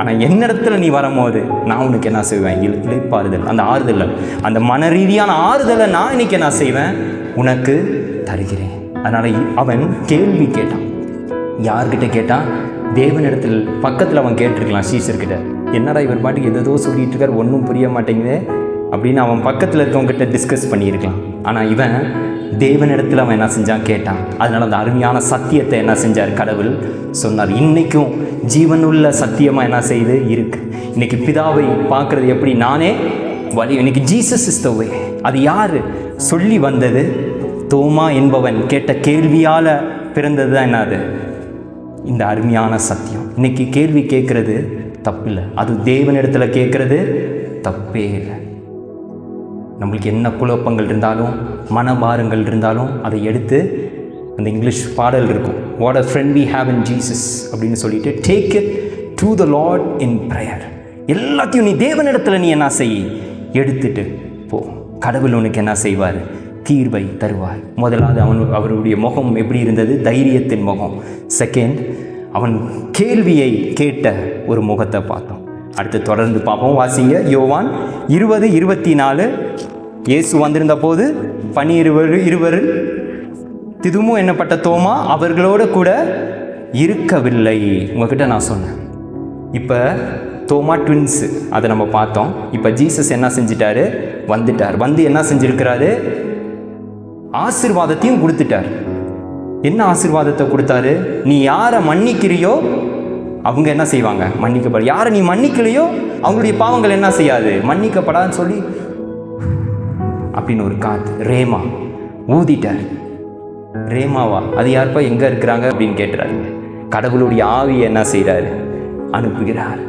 ஆனால் என்னிடத்துல நீ வரும்போது நான் உனக்கு என்ன செய்வேன், இளைப்பாறுதல், அந்த ஆறுதலை, அந்த மன ரீதியான ஆறுதலை நான் இன்னைக்கு என்ன செய்வேன், உனக்கு தருகிறேன். அதனால் அவன் கேள்வி கேட்டான். யார்கிட்ட கேட்டான், தேவனிடத்தில். பக்கத்தில் அவன் கேட்டிருக்கலாம் சீசர்கிட்ட, என்னடா இவர் பாட்டுக்கு எதோ சொல்லிட்டு இருக்கார், ஒன்றும் புரிய மாட்டேங்குது அப்படின்னு அவன் பக்கத்தில் இருக்கவங்ககிட்ட டிஸ்கஸ் பண்ணியிருக்கலாம். ஆனால் இவன் தேவனிடத்தில் அவன் என்ன செஞ்சான், கேட்டான். அதனால் அந்த அருமையான சத்தியத்தை என்ன செஞ்சார், கடவுள் சொன்னார். இன்றைக்கும் ஜீவனுள்ள சத்தியமாக என்ன செய்து இருக்கு. இன்றைக்கி பிதாவை பார்க்குறது எப்படி, நானே வழி. இன்றைக்கி ஜீசஸ் இஸ் த வே. அது யார் சொல்லி வந்தது, தோமா என்பவன் கேட்ட கேள்வியால் பிறந்தது தான் என்னது, இந்த அருமையான சத்தியம். இன்றைக்கி கேள்வி கேட்குறது தப்பில்லை, அது தேவனிடத்தில் கேட்குறது தப்பே இல்லை. நம்மளுக்கு என்ன குழப்பங்கள் இருந்தாலும், மனபாரங்கள் இருந்தாலும் அதை எடுத்து, அந்த இங்கிலீஷ் பாடல் இருக்கும், what a friend we have in Jesus அப்படின்னு சொல்லிட்டு, take it to the lord in prayer. எல்லாத்தையும் நீ தேவனிடத்தில் நீ என்ன செய், எடுத்துட்டு போ. கடவுள் உனக்கு என்ன செய்வார், தீர்வை தருவார். முதலாவது அவருடைய முகம் எப்படி இருந்தது, தைரியத்தின் முகம். செகண்ட், அவன் கேள்வியை கேட்ட ஒரு முகத்தை பார்த்தோம். அடுத்து தொடர்ந்து பார்ப்போம். வாசிங்க யோவான் 20:24. இயேசு வந்திருந்த போது 12 திதுமு என்னப்பட்ட தோமா அவர்களோட கூட இருக்கவில்லை. உங்ககிட்ட நான் சொன்னேன். இப்போ தோமா ட்வின்ஸு அதை நம்ம பார்த்தோம். இப்போ ஜீசஸ் என்ன செஞ்சிட்டாரு, வந்துட்டார். வந்து என்ன செஞ்சிருக்கிறாரு, ஆசீர்வாதத்தையும் கொடுத்துட்டார். என்ன ஆசீர்வாதத்தை கொடுத்தாரு, நீ யாரை மன்னிக்கிறியோ அவங்க என்ன செய்வாங்க, மன்னிக்கப்பட. யாரை நீ மன்னிக்கலையோ அவங்களுடைய பாவங்கள் என்ன செய்யாது, மன்னிக்கப்படாதுன்னு சொல்லி அப்படின்னு ஒரு காத்து ரேமா ஊதிட்டார். ரேமாவா, அது யாருப்பா, எங்கே இருக்கிறாங்க அப்படின்னு கேட்டுறாரு. கடவுளுடைய ஆவியை என்ன செய்கிறாரு, அனுப்புகிறார்.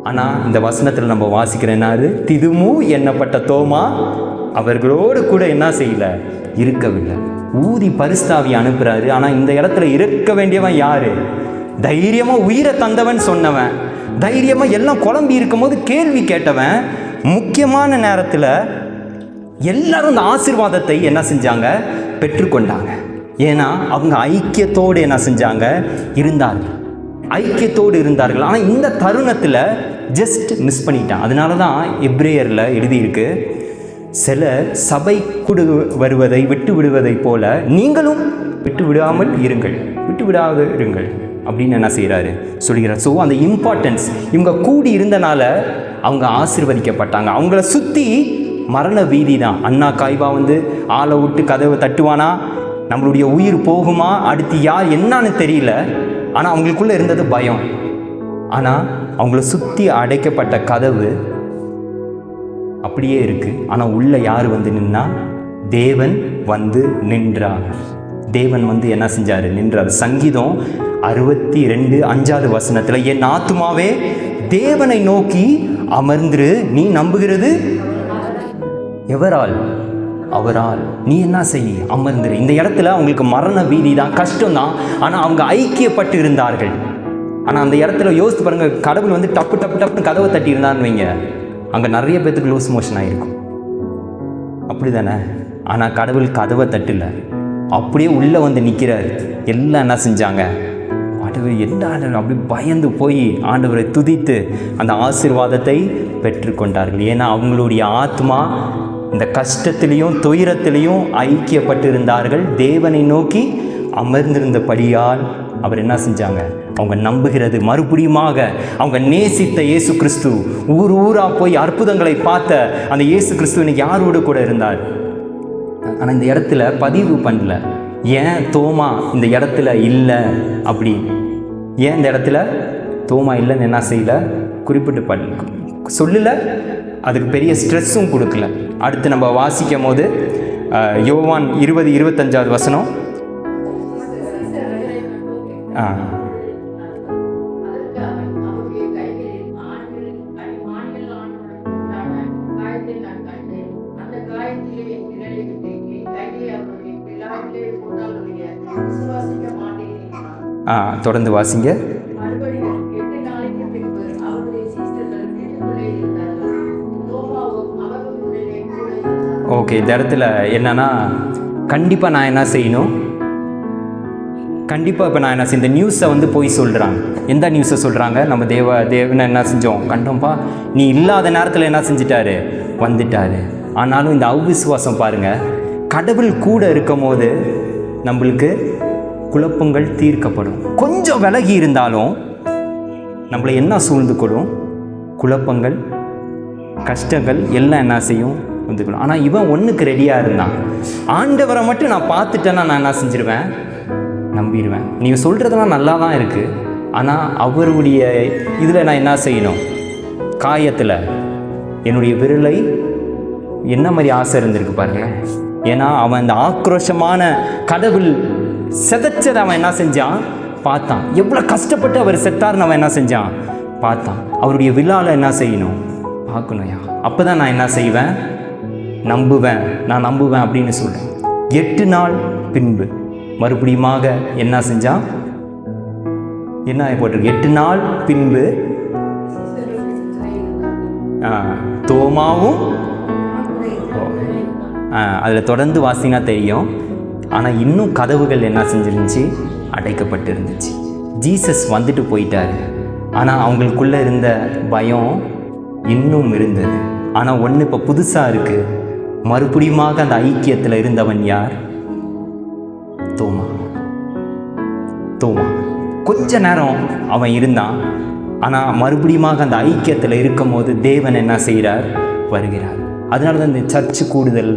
ஆனால் இந்த வசனத்தில் நம்ம வாசிக்கிறேன்னாரு, திதுமு என்னப்பட்ட தோமா அவர்களோடு கூட என்ன செய்யல, இருக்கவில்லை. ஊதி பரிஸ்தாவி அனுப்புகிறாரு. ஆனால் இந்த இடத்துல இருக்க வேண்டியவன் யாரு, தைரியமாக உயிரை தந்தவன் சொன்னவன், தைரியமாக எல்லாம் குழம்பி இருக்கும்போது கேள்வி கேட்டவன். முக்கியமான நேரத்தில் எல்லாரும் இந்த ஆசீர்வாதத்தை என்ன செஞ்சாங்க, பெற்றுக்கொண்டாங்க. ஏன்னா அவங்க ஐக்கியத்தோடு என்ன செஞ்சாங்க, இருந்தார்கள், ஐக்கியத்தோடு இருந்தார்கள். ஆனால் இந்த தருணத்தில் ஜஸ்ட் மிஸ் பண்ணிட்டான். அதனால தான் எபிரேயரில் எழுதியிருக்கு, சில சபை கொடு வருவதை விட்டு விடுவதை போல நீங்களும் விட்டு விடாமல் இருங்கள், விட்டு விடாத இருங்கள் அப்படின்னு என்ன செய்கிறாரு சொல்கிறார். ஸோ அந்த இம்பார்ட்டன்ஸ், இவங்க கூடி இருந்தனால அவங்க ஆசீர்வதிக்கப்பட்டாங்க. அவங்கள சுற்றி மரண வீதி தான். அண்ணா காய்வா வந்து ஆளை விட்டு கதவை தட்டுவானா, நம்மளுடைய உயிர் போகுமா, அடுத்து யார் என்னன்னு தெரியல. ஆனால் அவங்களுக்குள்ளே இருந்தது பயம். ஆனால் அவங்கள சுற்றி அடைக்கப்பட்ட கதவு அப்படியே இருக்குது. ஆனால் உள்ளே யார் வந்து நின்னா, தேவன் வந்து நின்றார். தேவன் வந்து என்ன செஞ்சார், நின்றார். சங்கீதம் 62:5 என் ஆத்துமாவே தேவனை நோக்கி அமர்ந்திரு, நீ நம்புகிறது எவரால், அவரால். நீ என்ன செய், அமர்ந்திரு. இந்த இடத்துல அவங்களுக்கு மரண வீதி தான், கஷ்டம் தான். ஆனால் அவங்க ஐக்கியப்பட்டு இருந்தார்கள். ஆனால் அந்த இடத்துல யோசித்து பாருங்க, கடவுள் வந்து டப்பு டப்பு டப்புன்னு கதவை தட்டி இருந்தான்னு வைங்க, அங்கே நிறைய பேத்துக்கு லூஸ் மோஷன் ஆகிருக்கும். அப்படி தானே? ஆனால் கடவுள் கதவை தட்டல, அப்படியே உள்ளே வந்து நிற்கிறார். எல்லாம் என்ன செஞ்சாங்க, ஆண்டவர் என்ன அப்படி பயந்து போய் ஆண்டவரை துதித்து அந்த ஆசீர்வாதத்தை பெற்றுக்கொண்டார்கள். ஏன்னா அவங்களுடைய ஆத்மா இந்த கஷ்டத்திலையும் துயரத்திலையும் ஐக்கியப்பட்டு இருந்தார்கள். தேவனை நோக்கி அமர்ந்திருந்தபடியால் அவர் என்ன செஞ்சாங்க, அவங்க நம்புகிறது மறுபடியுமாக அவங்க நேசித்த இயேசு கிறிஸ்து, ஊர் ஊராக போய் அற்புதங்களை பார்த்த அந்த இயேசு கிறிஸ்து இன்னைக்கு யாரோடு கூட இருந்தார். ஆனால் இந்த இடத்துல பதிவு பண்ணல. ஏன் தோமா இந்த இடத்துல இல்லை அப்படி, ஏன் இந்த இடத்துல தோமா இல்லைன்னு என்ன செய்யலை, குறிப்பிட்டு சொல்லலை. அதுக்கு பெரிய ஸ்ட்ரெஸ்ஸும் கொடுக்கல. அடுத்து நம்ம வாசிக்கும் போது யோவான் 20:25 தொடர்ந்து வாசிங்க. ஓகே, இந்த இடத்துல என்னன்னா, கண்டிப்பாக நான் என்ன செய்யணும், கண்டிப்பாக இப்போ நான் என்ன செய்ய, இந்த நியூஸை வந்து போய் சொல்கிறாங்க. எந்த நியூஸை சொல்கிறாங்க, நம்ம தேவனை என்ன செஞ்சோம், கண்டோம்ப்பா, நீ இல்லாத நேரத்தில் என்ன செஞ்சிட்டாரு, வந்துட்டாரு. ஆனாலும் இந்த அவ்விசுவாசம் பாருங்கள், கடவுள் கூட இருக்கும் போது நம்மளுக்கு குழப்பங்கள் தீர்க்கப்படும். கொஞ்சம் விலகி இருந்தாலும் நம்மளை என்ன சூழ்ந்து கொள்ளும், குழப்பங்கள், கஷ்டங்கள் எல்லாம் என்ன செய்யும் வந்துக்கணும். ஆனால் இவன் ஒன்றுக்கு ரெடியாக இருந்தான். ஆண்டவரை மட்டும் நான் பார்த்துட்டேன்னா நான் என்ன செஞ்சிருவேன், நம்பிடுவேன். நீங்கள் சொல்கிறதெல்லாம் நல்லா தான் இருக்குது, ஆனால் அவருடைய இதில் நான் என்ன செய்யணும், காயத்தில் என்னுடைய விரலை என்ன மாதிரி ஆசை இருந்திருக்கு பாருங்களேன். ஏன்னா அவன் அந்த ஆக்ரோஷமான கடவுள் செதைச்சதை அவன் என்ன செஞ்சான் பார்த்தான். எவ்வளோ கஷ்டப்பட்டு அவர் செத்தாருன்னு அவன் என்ன செஞ்சான் பார்த்தான். அவருடைய விழாவில் என்ன செய்யணும் பார்க்கணும்யா. அப்போ தான் நான் என்ன செய்வேன், நம்புவேன், நான் நம்புவேன் அப்படின்னு சொல்கிறேன். 8 நாள் பின்பு மறுபடியுமாக என்ன செஞ்சான், என்ன போட்டிருக்கு? 8 நாள் பின்பு தோமாவும், அதில் தொடர்ந்து வாசினா தெரியும். ஆனால் இன்னும் கதவுகள் என்ன செஞ்சிருந்துச்சு? அடைக்கப்பட்டு இருந்துச்சு. ஜீசஸ் வந்துட்டு போயிட்டாரு. ஆனால் அவங்களுக்குள்ளே இருந்த பயம் இன்னும் இருந்தது. ஆனால் ஒன்று இப்போ புதுசாக இருக்குது. மறுபடியுமாக அந்த ஐக்கியத்தில் இருந்தவன் யார்? தோமா. கொஞ்ச நேரம் அவன் இருந்தான். ஆனால் மறுபடியுமாக அந்த ஐக்கியத்தில் இருக்கும் போது தேவன் என்ன செய்கிறார்? வருகிறார். அதனால தான் இந்த சர்ச்சு கூடுதல்,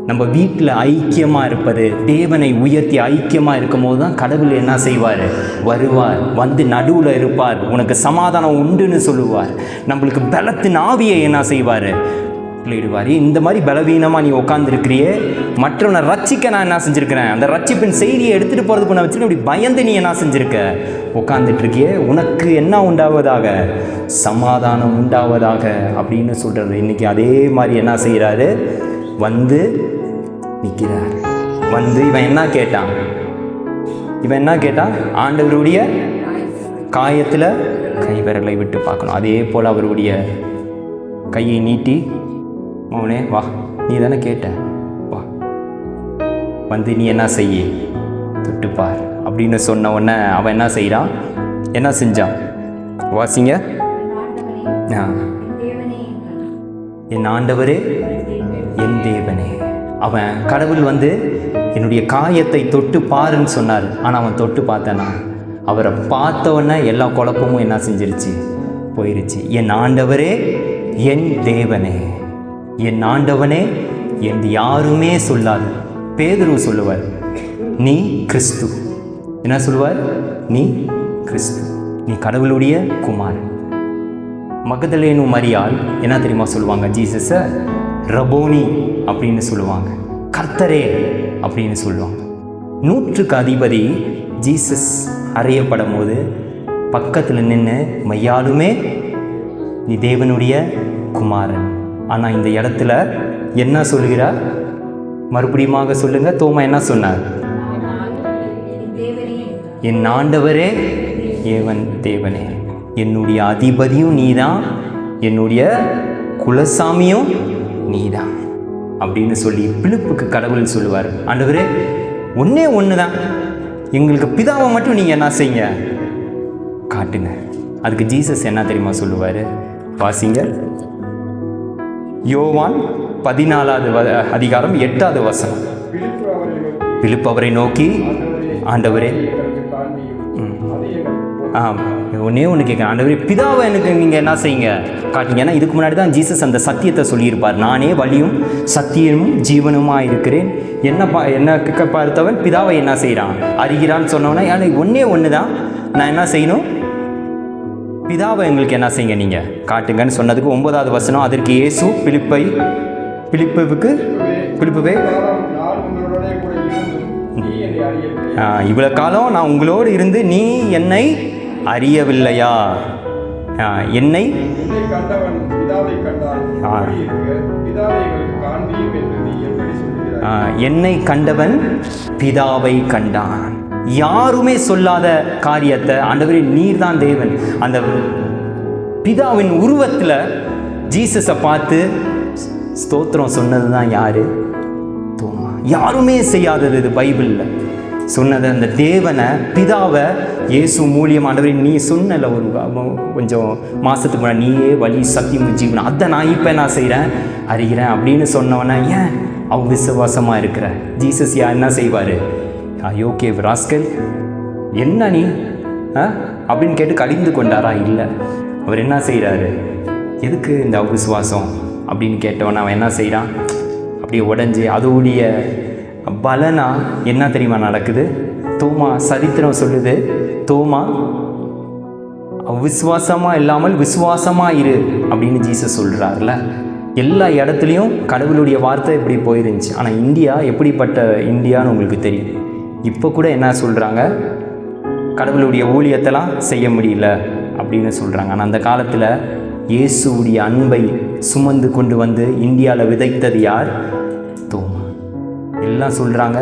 நம்ம வீட்டில் ஐக்கியமாக இருப்பது, தேவனை உயர்த்தி ஐக்கியமாக இருக்கும் போது தான் கடவுள் என்ன செய்வார்? வருவார், வந்து நடுவில் இருப்பார், உனக்கு சமாதானம் உண்டுன்னு சொல்லுவார், நம்மளுக்கு பலத்தின் ஆவியை என்ன செய்வார்? விடுவார். இந்த மாதிரி பலவீனமாக நீ உட்காந்துருக்கிறியே, மற்றவனை ரட்சிக்க நான் என்ன செஞ்சுருக்கிறேன், அந்த ரட்சிப்பின் செய்தியை எடுத்துகிட்டு போகிறதுக்கு நான் வச்சுருக்கேன், இப்படி பயந்து நீ என்ன செஞ்சுருக்க? உட்காந்துட்ருக்கியே, உனக்கு என்ன உண்டாவதாக? சமாதானம் உண்டாவதாக அப்படின்னு சொல்கிறது. இன்றைக்கி அதே மாதிரி என்ன செய்கிறாரு? வந்து நிற்கிறார். வந்து இவன் என்ன கேட்டான்? ஆண்டவருடைய காயத்தில் கைவிரலை விட்டு பார்க்கணும். அதே போல் அவருடைய கையை நீட்டி, மௌனே வா, நீ தானே கேட்ட, வா வந்து நீ என்ன செய்ய, தொட்டுப்பார் அப்படின்னு சொன்ன உடனே அவன் என்ன செய்கிறான்? என்ன செஞ்சான்? வாசிங்க. என் ஆண்டவரே, என் தேவனே. அவன் கடவுள் வந்து என்னுடைய காயத்தை தொட்டு பாருன்னு சொன்னார். ஆனால் அவன் தொட்டு பார்த்தானா? அவரை பார்த்தவொன்னே எல்லா குழப்பமும் என்ன செஞ்சிருச்சு? போயிருச்சு. என் ஆண்டவரே, என் தேவனே, என் ஆண்டவனே என்று யாருமே சொல்லாது. பேதுரு சொல்லுவார், நீ கிறிஸ்து. என்ன சொல்லுவார்? நீ கிறிஸ்து, நீ கடவுளுடைய குமாரன். மகதலேனு மரியாள் என்ன தெரியுமா சொல்லுவாங்க? ஜீசஸை ரபோனி அப்படின்னு சொல்லுவாங்க, கர்த்தரே அப்படின்னு சொல்லுவாங்க. 100க்கு அதிபதி ஜீசஸ் அறையப்படும் போது பக்கத்தில் நின்று, மையாலுமே நீ தேவனுடைய குமாரன். ஆனால் இந்த இடத்துல என்ன சொல்லுகிறார்? மறுபடியுமாக சொல்லுங்க. தோமா என்ன சொன்னார்? என் ஆண்டவரே, ஏவன் தேவனே, என்னுடைய அதிபதியும் நீதான், என்னுடைய குலசாமியும் நீதான் அப்படின்னு சொல்லி பிலிப்புக்கு கடவுள் சொல்லுவார், ஆண்டவரே ஒன்னே ஒன்று தான், எங்களுக்கு பிதாவை மட்டும் நீங்கள் என்ன செய்யுங்க, காட்டுங்க. அதுக்கு ஜீசஸ் என்ன தெரியுமா சொல்லுவார்? வாசிங்க. யோவான் 14வது அதிகாரம் 8வது வசனம். பிலிப்பு அவரை நோக்கி, ஆண்டவரே, ஒன்னே ஒன்று கேட்குறேன், ஆண்டவரே பிதாவை எனக்கு நீங்கள் என்ன செய்யுங்க, காட்டுங்க. ஏன்னா இதுக்கு முன்னாடி தான் ஜீசஸ் அந்த சத்தியத்தை சொல்லியிருப்பார், நானே வழியும் சத்தியமும் ஜீவனுமாக இருக்கிறேன், என்ன பார்த்தவன் பிதாவை என்ன செய்கிறான், அறிகிறான்னு சொன்னோன்னா, எனக்கு ஒன்றே ஒன்று தான், நான் என்ன செய்யணும், பிதாவை எங்களுக்கு என்ன செய்யுங்க நீங்கள் காட்டுங்கன்னு சொன்னதுக்கு 9வது வசனம். அதற்கு இயேசு பிலிப்புவே, இவ்வளோ காலம் நான் உங்களோடு இருந்து நீ என்னை அறியவில்லையா? என்னை கண்டவன் பிதாவை கண்டான். யாருமே சொல்லாத காரியத்தை ஆண்டவரே நீர் தான் தேவன், அந்த பிதாவின் உருவத்தில் ஜீசஸை பார்த்து ஸ்தோத்திரம் சொன்னது தான் யாரு? தோமா. யாருமே செய்யாதது இது பைபிளில் சொன்னது. அந்த தேவனை, பிதாவை இயேசு மூலியம் ஆண்டவரே நீ சொன்னல ஒரு கொஞ்சம் மாதத்துக்கு முன்னாடி, நீயே வழி சத்தியம் ஜீவன், அதை நான் இப்போ என்ன செய்கிறேன், அறிகிறேன் அப்படின்னு சொன்னவன, ஏன் அவன் விசுவாசமாக இருக்கிற ஜீசஸ் என்ன செய்வார்? ஓகே ராஸ்கல், என்ன நீ அப்படின்னு கேட்டு கடிந்து கொண்டாரா? இல்லை. அவர் என்ன செய்கிறாரு? எதுக்கு இந்த அவிசுவாசம் அப்படின்னு கேட்டவன் அவன் என்ன செய்கிறான்? அப்படியே உடஞ்சி அதோடைய பலனா என்ன தெரியுமா நடக்குது? தோமா, சரித்திரம் சொல்லுது, தோமா அவிசுவாசமாக இல்லாமல் விசுவாசமாக இரு அப்படின்னு ஜீசஸ் சொல்கிறார்ல. எல்லா இடத்துலையும் கடவுளுடைய வார்த்தை இப்படி போயிருந்துச்சு. ஆனால் இந்தியா எப்படிப்பட்ட இந்தியான்னு உங்களுக்கு தெரியும். இப்போ கூட என்ன சொல்கிறாங்க? கடவுளுடைய ஊழியத்தெல்லாம் செய்ய முடியல அப்படின்னு சொல்கிறாங்க. ஆனால் அந்த காலத்தில் இயேசுடைய அன்பை சுமந்து கொண்டு வந்து இந்தியாவில் விதைத்தது யார்? தோமா. எல்லாம் சொல்கிறாங்க,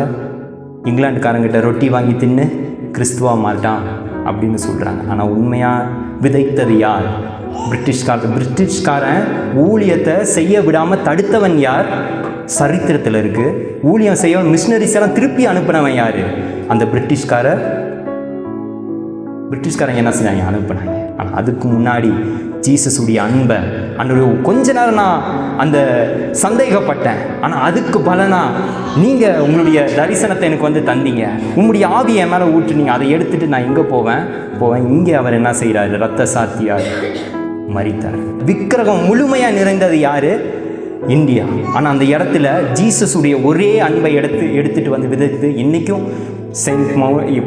இங்கிலாந்துக்காரங்கிட்ட ரொட்டி வாங்கி தின்னு கிறிஸ்துவா மாட்டான் அப்படின்னு சொல்கிறாங்க. ஆனால் உண்மையாக விதைத்தது யார்? பிரிட்டிஷ்காரன் ஊழியத்தை செய்ய விடாமல் தடுத்தவன் யார்? சரித்திரத்தில் இருக்குது. ஊழியம் செய்ய மிஷினரிஸ் எல்லாம் திருப்பி அனுப்பினவன் யார்? அந்த பிரிட்டிஷ்காரங்க என்ன செஞ்சாங்க? அனுப்பினாங்க. ஆனால் அதுக்கு முன்னாடி ஜீசஸுடைய அன்பை கொஞ்ச நேரம் நான் அந்த சந்தேகப்பட்டேன். ஆனால் அதுக்கு பலனா நீங்கள் உங்களுடைய தரிசனத்தை எனக்கு வந்து தந்தீங்க, உங்களுடைய ஆவியை என் மேலே ஊற்றுனீங்க. அதை எடுத்துகிட்டு நான் எங்கே போவேன்? இங்கே அவர் என்ன செய்கிறாரு? இரத்த சாட்சியார் மரித்தார். விக்கிரகம் முழுமையாக நிறைந்தது யார்? இந்தியா. ஆனால் அந்த இடத்துல ஜீசஸுடைய ஒரே அன்பை எடுத்துகிட்டு வந்து விதைத்து இன்றைக்கும்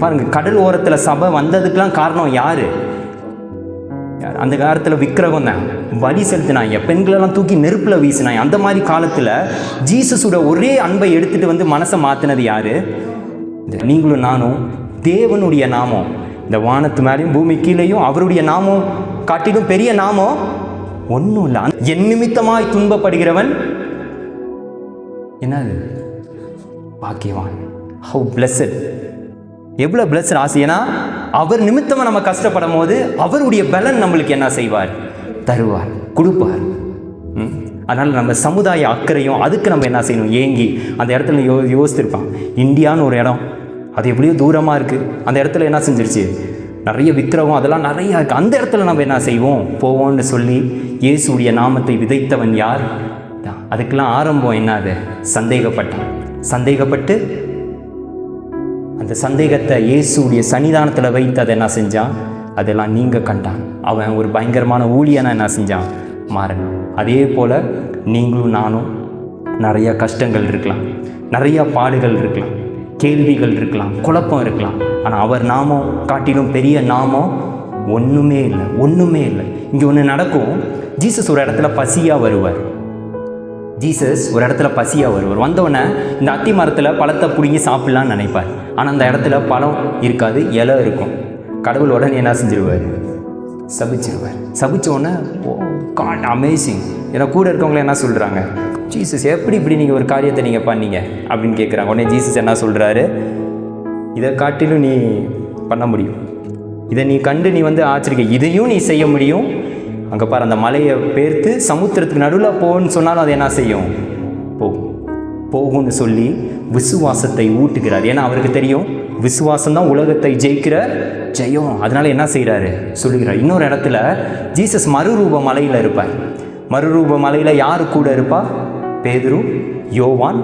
பாருங்க, கடல் ஓரத்தில் சபை வந்ததுக்கெலாம் காரணம் யார்? அந்த காலத்தில் விக்கிரகம் தான் வழி செலுத்தினாங்க, பெண்களெல்லாம் தூக்கி நெருப்பில் வீசினாங்க. அந்த மாதிரி காலத்தில் ஜீசஸோட ஒரே அன்பை எடுத்துகிட்டு வந்து மனசை மாற்றினது யார்? நீங்களும் நானும் தேவனுடைய நாமம், இந்த வானத்து மேலேயும் பூமி கீழேயும் அவருடைய நாமம் காட்டிலும் பெரிய நாமம் ஒன்றும் இல்லை. என் நிமித்தமாய் துன்பப்படுகிறவன் என்னது? பாக்கியவான். ஹவு பிளஸட், எவ்வளோ பிளஸட் ஆசை. ஏன்னா அவர் நிமித்தமாக நம்ம கஷ்டப்படும் போது அவருடைய பலன் நம்மளுக்கு என்ன செய்வார்? தருவார், கொடுப்பார். அதனால் நம்ம சமுதாய அக்கறையும் அதுக்கு நம்ம என்ன செய்யணும்? ஏங்கி அந்த இடத்துல யோசித்திருப்பான். இந்தியான்னு ஒரு இடம், அது எப்படியோ தூரமாக இருக்குது. அந்த இடத்துல என்ன செஞ்சிருச்சு? நிறைய விக்கிரகம் அதெல்லாம் நிறையா இருக்குது. அந்த இடத்துல நம்ம என்ன செய்வோம்? போவோம்னு சொல்லி இயேசுடைய நாமத்தை விதைத்தவன் யார்? அதுக்கெல்லாம் ஆரம்பம் என்னது? சந்தேகப்பட்டு அந்த சந்தேகத்தை இயேசுடைய சன்னிதானத்தில் வைத்து அதை என்ன செஞ்சான்? அதெல்லாம் நீங்கள் கண்டான். அவன் ஒரு பயங்கரமான ஊழியனை என்ன செஞ்சான்? மாறணும். அதே போல் நீங்களும் நானும் நிறையா கஷ்டங்கள் இருக்கலாம், நிறையா பாடுகள் இருக்கலாம், கேள்விகள் இருக்கலாம், குழப்பம் இருக்கலாம். ஆனால் அவர் நாமம் காட்டிலும் பெரிய நாமம் ஒன்றுமே இல்லை. இங்கே ஒன்று நடக்கும். ஜீசஸ் ஒரு இடத்துல பசியாக வருவார். வந்தவுடனே இந்த அத்தி மரத்தில் பழத்தை பிடுங்கி சாப்பிட்லான்னு நினைப்பார். ஆனால் அந்த இடத்துல பழம் இருக்காது, இலை இருக்கும். கடவுள் உடனே என்ன செஞ்சிருவார்? சபிச்சோடனே ஓ காட் அமேசிங். ஏன்னா கூட இருக்கவங்களே என்ன சொல்கிறாங்க? ஜீசஸ் எப்படி இப்படி நீங்கள் ஒரு காரியத்தை நீங்கள் பண்ணீங்க அப்படின்னு கேட்குறாங்க. உடனே ஜீசஸ் என்ன சொல்கிறாரு? இதை காட்டிலும் நீ பண்ண முடியும், இதை நீ கண்டு நீ வந்து ஆச்சரிக்க, இதையும் நீ செய்ய முடியும். அங்கே பாரு, அந்த மலையை பேர்த்து சமுத்திரத்துக்கு நடுவில் போன்னு சொன்னாலும் அது என்ன செய்யும்? போகும்னு சொல்லி விசுவாசத்தை ஊட்டுகிறார். ஏன்னா அவருக்கு தெரியும் விசுவாசம்தான் உலகத்தை ஜெயிக்கிற ஜெயம். அதனால என்ன செய்கிறாரு? சொல்லுகிறார். இன்னொரு இடத்துல ஜீசஸ் மறுரூப மலையில் இருப்பார். மறுரூப மலையில் யார் கூட இருப்பா? பேதுரு, யோவான்,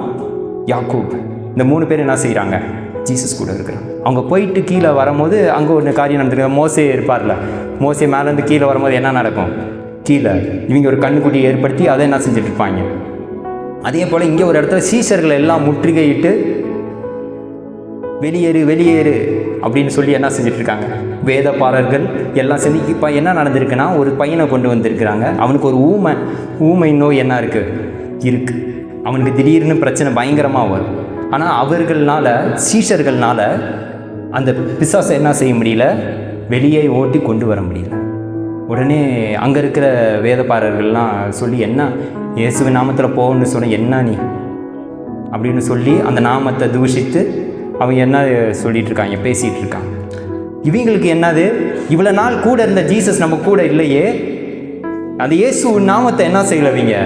யாக்கூப். இந்த 3 பேர் என்ன செய்கிறாங்க? ஜீசஸ் கூட இருக்கிறாங்க. அவங்க போயிட்டு கீழே வரும்போது அங்கே ஒன்று காரியம் நடந்துருக்கு. மோசே இருப்பார்ல, மோசே மேலேருந்து கீழே வரும்போது என்ன நடக்கும்? கீழே இவங்க ஒரு கண்ணுக்குட்டியை ஏற்படுத்தி அதை என்ன செஞ்சுட்டு இருப்பாங்க. அதே போல் இங்கே ஒரு இடத்துல சீஷர்களை எல்லாம் முற்றுகையிட்டு வெளியேறு அப்படின்னு சொல்லி என்ன செஞ்சிட்ருக்காங்க? வேதபாரர்கள் எல்லாம் சேர்ந்து. இப்போ என்ன நடந்திருக்குன்னா, ஒரு பையனை கொண்டு வந்திருக்கிறாங்க. அவனுக்கு ஒரு ஊமை நோய் என்ன இருக்குது. அவனுக்கு திடீர்னு பிரச்சனை பயங்கரமாக வரும். ஆனால் அவர்களால், சீஷர்களால் அந்த பிசாசை என்ன செய்ய முடியல? வெளியே ஓட்டி கொண்டு வர முடியல. உடனே அங்கே இருக்கிற வேதபாரர்கள்லாம் சொல்லி, என்ன இயேசுவின் நாமத்தில் போகணுன்னு சொன்ன, என்ன நீ அப்படின்னு சொல்லி அந்த நாமத்தை தூஷித்து அவங்க என்ன சொல்லிகிட்டு இருக்காங்க, பேசிகிட்டு இருக்காங்க. இவங்களுக்கு என்னது? இவ்வளோ நாள் கூட இருந்த ஜீசஸ் நம்ம கூட இல்லையே, அந்த இயேசு நாமத்தை என்ன செய்யலவீங்க?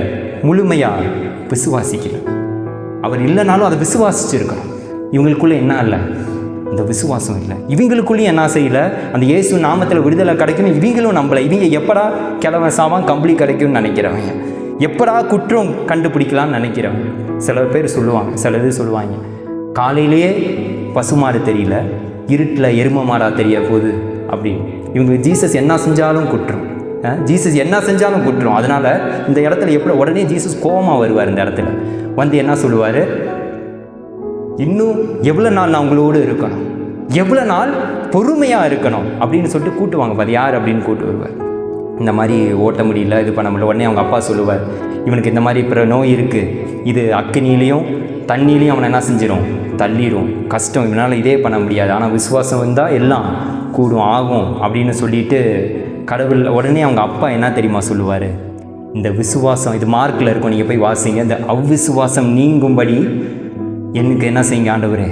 முழுமையாக விசுவாசிக்கல. அவர் இல்லைனாலும் அதை விசுவாசிச்சிருக்கணும். இவங்களுக்குள்ளே என்ன இல்லை? இந்த விசுவாசம் இல்லை. இவங்களுக்குள்ளேயும் என்ன செய்யலை? அந்த இயேசு நாமத்தில் விடுதலை கிடைக்கணும். இவங்களும் நம்பலை. இவங்க எப்படா கிழவன் சாவான் கம்பளி கிடைக்கும்னு நினைக்கிறவங்க, எப்படா குற்றம் கண்டுபிடிக்கலான்னு நினைக்கிறவங்க. சில பேர் சொல்லுவாங்க, சில இது சொல்லுவாங்க, காலையிலேயே பசுமாடு தெரியல, இருட்டில் எரும மாடா தெரிய போகுது அப்படின்னு. இவங்க ஜீசஸ் என்ன செஞ்சாலும் குற்றம், ஜீசஸ் என்ன செஞ்சாலும் குற்றம். அதனால் இந்த இடத்துல எப்படி உடனே ஜீசஸ் கோபமாக வருவார். இந்த இடத்துல வந்து என்ன சொல்லுவார்? இன்னும் எவ்வளோ நாள் நான் உங்களோடு இருக்கணும், எவ்வளோ நாள் பொறுமையாக இருக்கணும் அப்படின்னு சொல்லிட்டு கூட்டுவாங்க. பாரு யார் அப்படின்னு கூட்டு வருவார். இந்த மாதிரி ஓட்ட முடியல, இது பண்ண முடியல. உடனே அவங்க அப்பா சொல்லுவார், இவனுக்கு இந்த மாதிரி இப்போ நோய் இருக்குது, இது அக்கினிலையும் தண்ணியிலையும் அவனை என்ன செஞ்சிடும்? தள்ளிடும். கஷ்டம், இவனால் இதே பண்ண முடியாது. ஆனால் விசுவாசம் வந்தால் எல்லாம் கூடும் ஆகும் அப்படின்னு சொல்லிட்டு கடவுள். உடனே அவங்க அப்பா என்ன தெரியுமா சொல்லுவார்? இந்த விசுவாசம், இது மார்க்கில் இருக்கும், நீங்கள் போய் வாசிங்க. இந்த அவ்விசுவாசம் நீங்கும்படி எனக்கு என்ன செய்யுங்க ஆண்டவரே,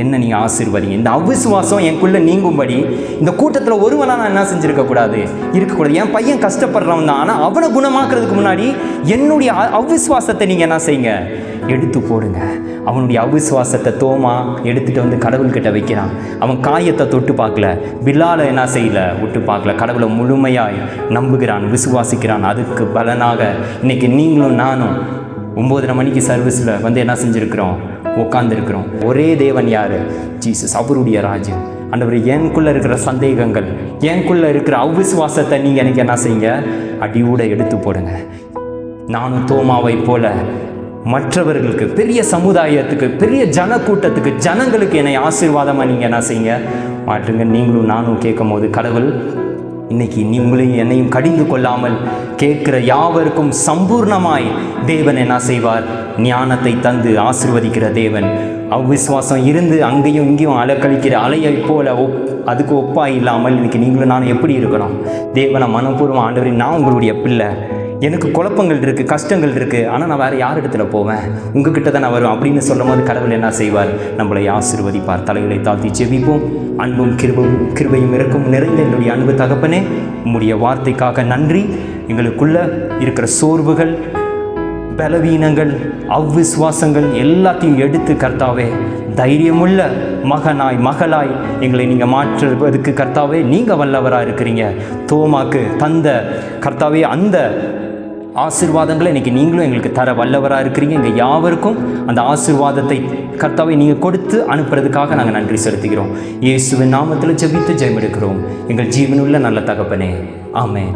என்ன நீங்கள் ஆசீர்வதிங்க. இந்த அவிசுவாசம் எனக்குள்ளே நீங்கும்படி இந்த கூட்டத்தில் ஒருவனாக நான் என்ன செஞ்சுருக்கக்கூடாது, இருக்கக்கூடாது. என் பையன் கஷ்டப்படுறவன் தான், ஆனால் அவனை குணமாக்குறதுக்கு முன்னாடி என்னுடைய அவிசுவாசத்தை நீங்கள் என்ன செய்யுங்க, எடுத்து போடுங்க. அவனுடைய அவிசுவாசத்தை தோமா எடுத்துகிட்டு வந்து கடவுள்கிட்ட வைக்கிறான். அவன் காயத்தை தொட்டு பார்க்கல, பில்லால என்ன செய்யலை, விட்டு பார்க்கல. கடவுளை முழுமையாய் நம்புகிறான், விசுவாசிக்கிறான். அதுக்கு பலனாக இன்னைக்கு நீங்களும் நானும் 9:30 மணிக்கு சர்வீஸில் வந்து என்ன செஞ்சுருக்கிறோம், உட்காந்துருக்கிறோம். ஒரே தேவன் யார்? ஜீசஸ். அவருடைய ராஜ்யம். ஆண்டவர், எனக்குள்ளே இருக்கிற சந்தேகங்கள், எனக்குள்ளே இருக்கிற அவிசுவாசத்தை நீங்கள் எனக்கு என்ன செய்யுங்க, அடியோட எடுத்து போடுங்க. நானும் தோமாவை போல மற்றவர்களுக்கு, பெரிய சமுதாயத்துக்கு, பெரிய ஜனக்கூட்டத்துக்கு, ஜனங்களுக்கு என்னை ஆசீர்வாதமாக நீங்கள் என்ன செய்யுங்க, மாற்றுங்க. நீங்களும் நானும் கேட்கும் போது கடவுள் இன்னைக்கு உங்களையும் என்னையும் கடிந்து கொள்ளாமல் கேட்கிற யாவருக்கும் சம்பூர்ணமாய் தேவன் என்ன செய்வார், ஞானத்தை தந்து ஆசீர்வதிக்கிற தேவன். அவ்விசுவாசம் இருந்து அங்கேயும் இங்கேயும் அலக்கழிக்கிற அலையை போல அதுக்கு ஒப்பாய் இல்லாமல் இன்னைக்கு நீங்களும் நானும் எப்படி இருக்கணும், தேவனை மனப்பூர்வம் ஆண்டவரே, நான் உங்களுடைய பிள்ளை, எனக்கு குழப்பங்கள் இருக்குது, கஷ்டங்கள் இருக்குது, ஆனால் நான் வேறு யார் இடத்துல போவேன், உங்ககிட்ட தான் நான் வருவேன் அப்படின்னு சொல்லும் போது கடவுள் என்ன செய்வார், நம்மளை ஆசீர்வதிப்பார். தலைகளை தாழ்த்தி ஜெபிப்போம். அன்பும் கிருபையும் இருக்கும் நிறைந்த என்னுடைய அன்பு தகப்பனே, உம்முடைய வார்த்தைக்காக நன்றி. எங்களுக்குள்ள இருக்கிற சோர்வுகள், பலவீனங்கள், அவ்விசுவாசங்கள் எல்லாத்தையும் எடுத்து கர்த்தாவே, தைரியமுள்ள மகனாய் மகளாய் எங்களை நீங்கள் மாற்றுவதற்கு கர்த்தாவே நீங்கள் வல்லவராக இருக்கிறீங்க. தோமாக்கு தந்த கர்த்தாவே அந்த ஆசீர்வாதங்களை இன்றைக்கி நீங்களும் எங்களுக்கு தர வல்லவராக இருக்கிறீங்க. எங்கள் யாவருக்கும் அந்த ஆசீர்வாதத்தை கர்த்தாவை நீங்கள் கொடுத்து அனுப்புறதுக்காக நாங்கள் நன்றி செலுத்துகிறோம். இயேசுவின் நாமத்தில் ஜெபித்து ஜெயம் எடுக்கிறோம் எங்கள் ஜீவனுள்ள நல்ல தகப்பனே. ஆமென்.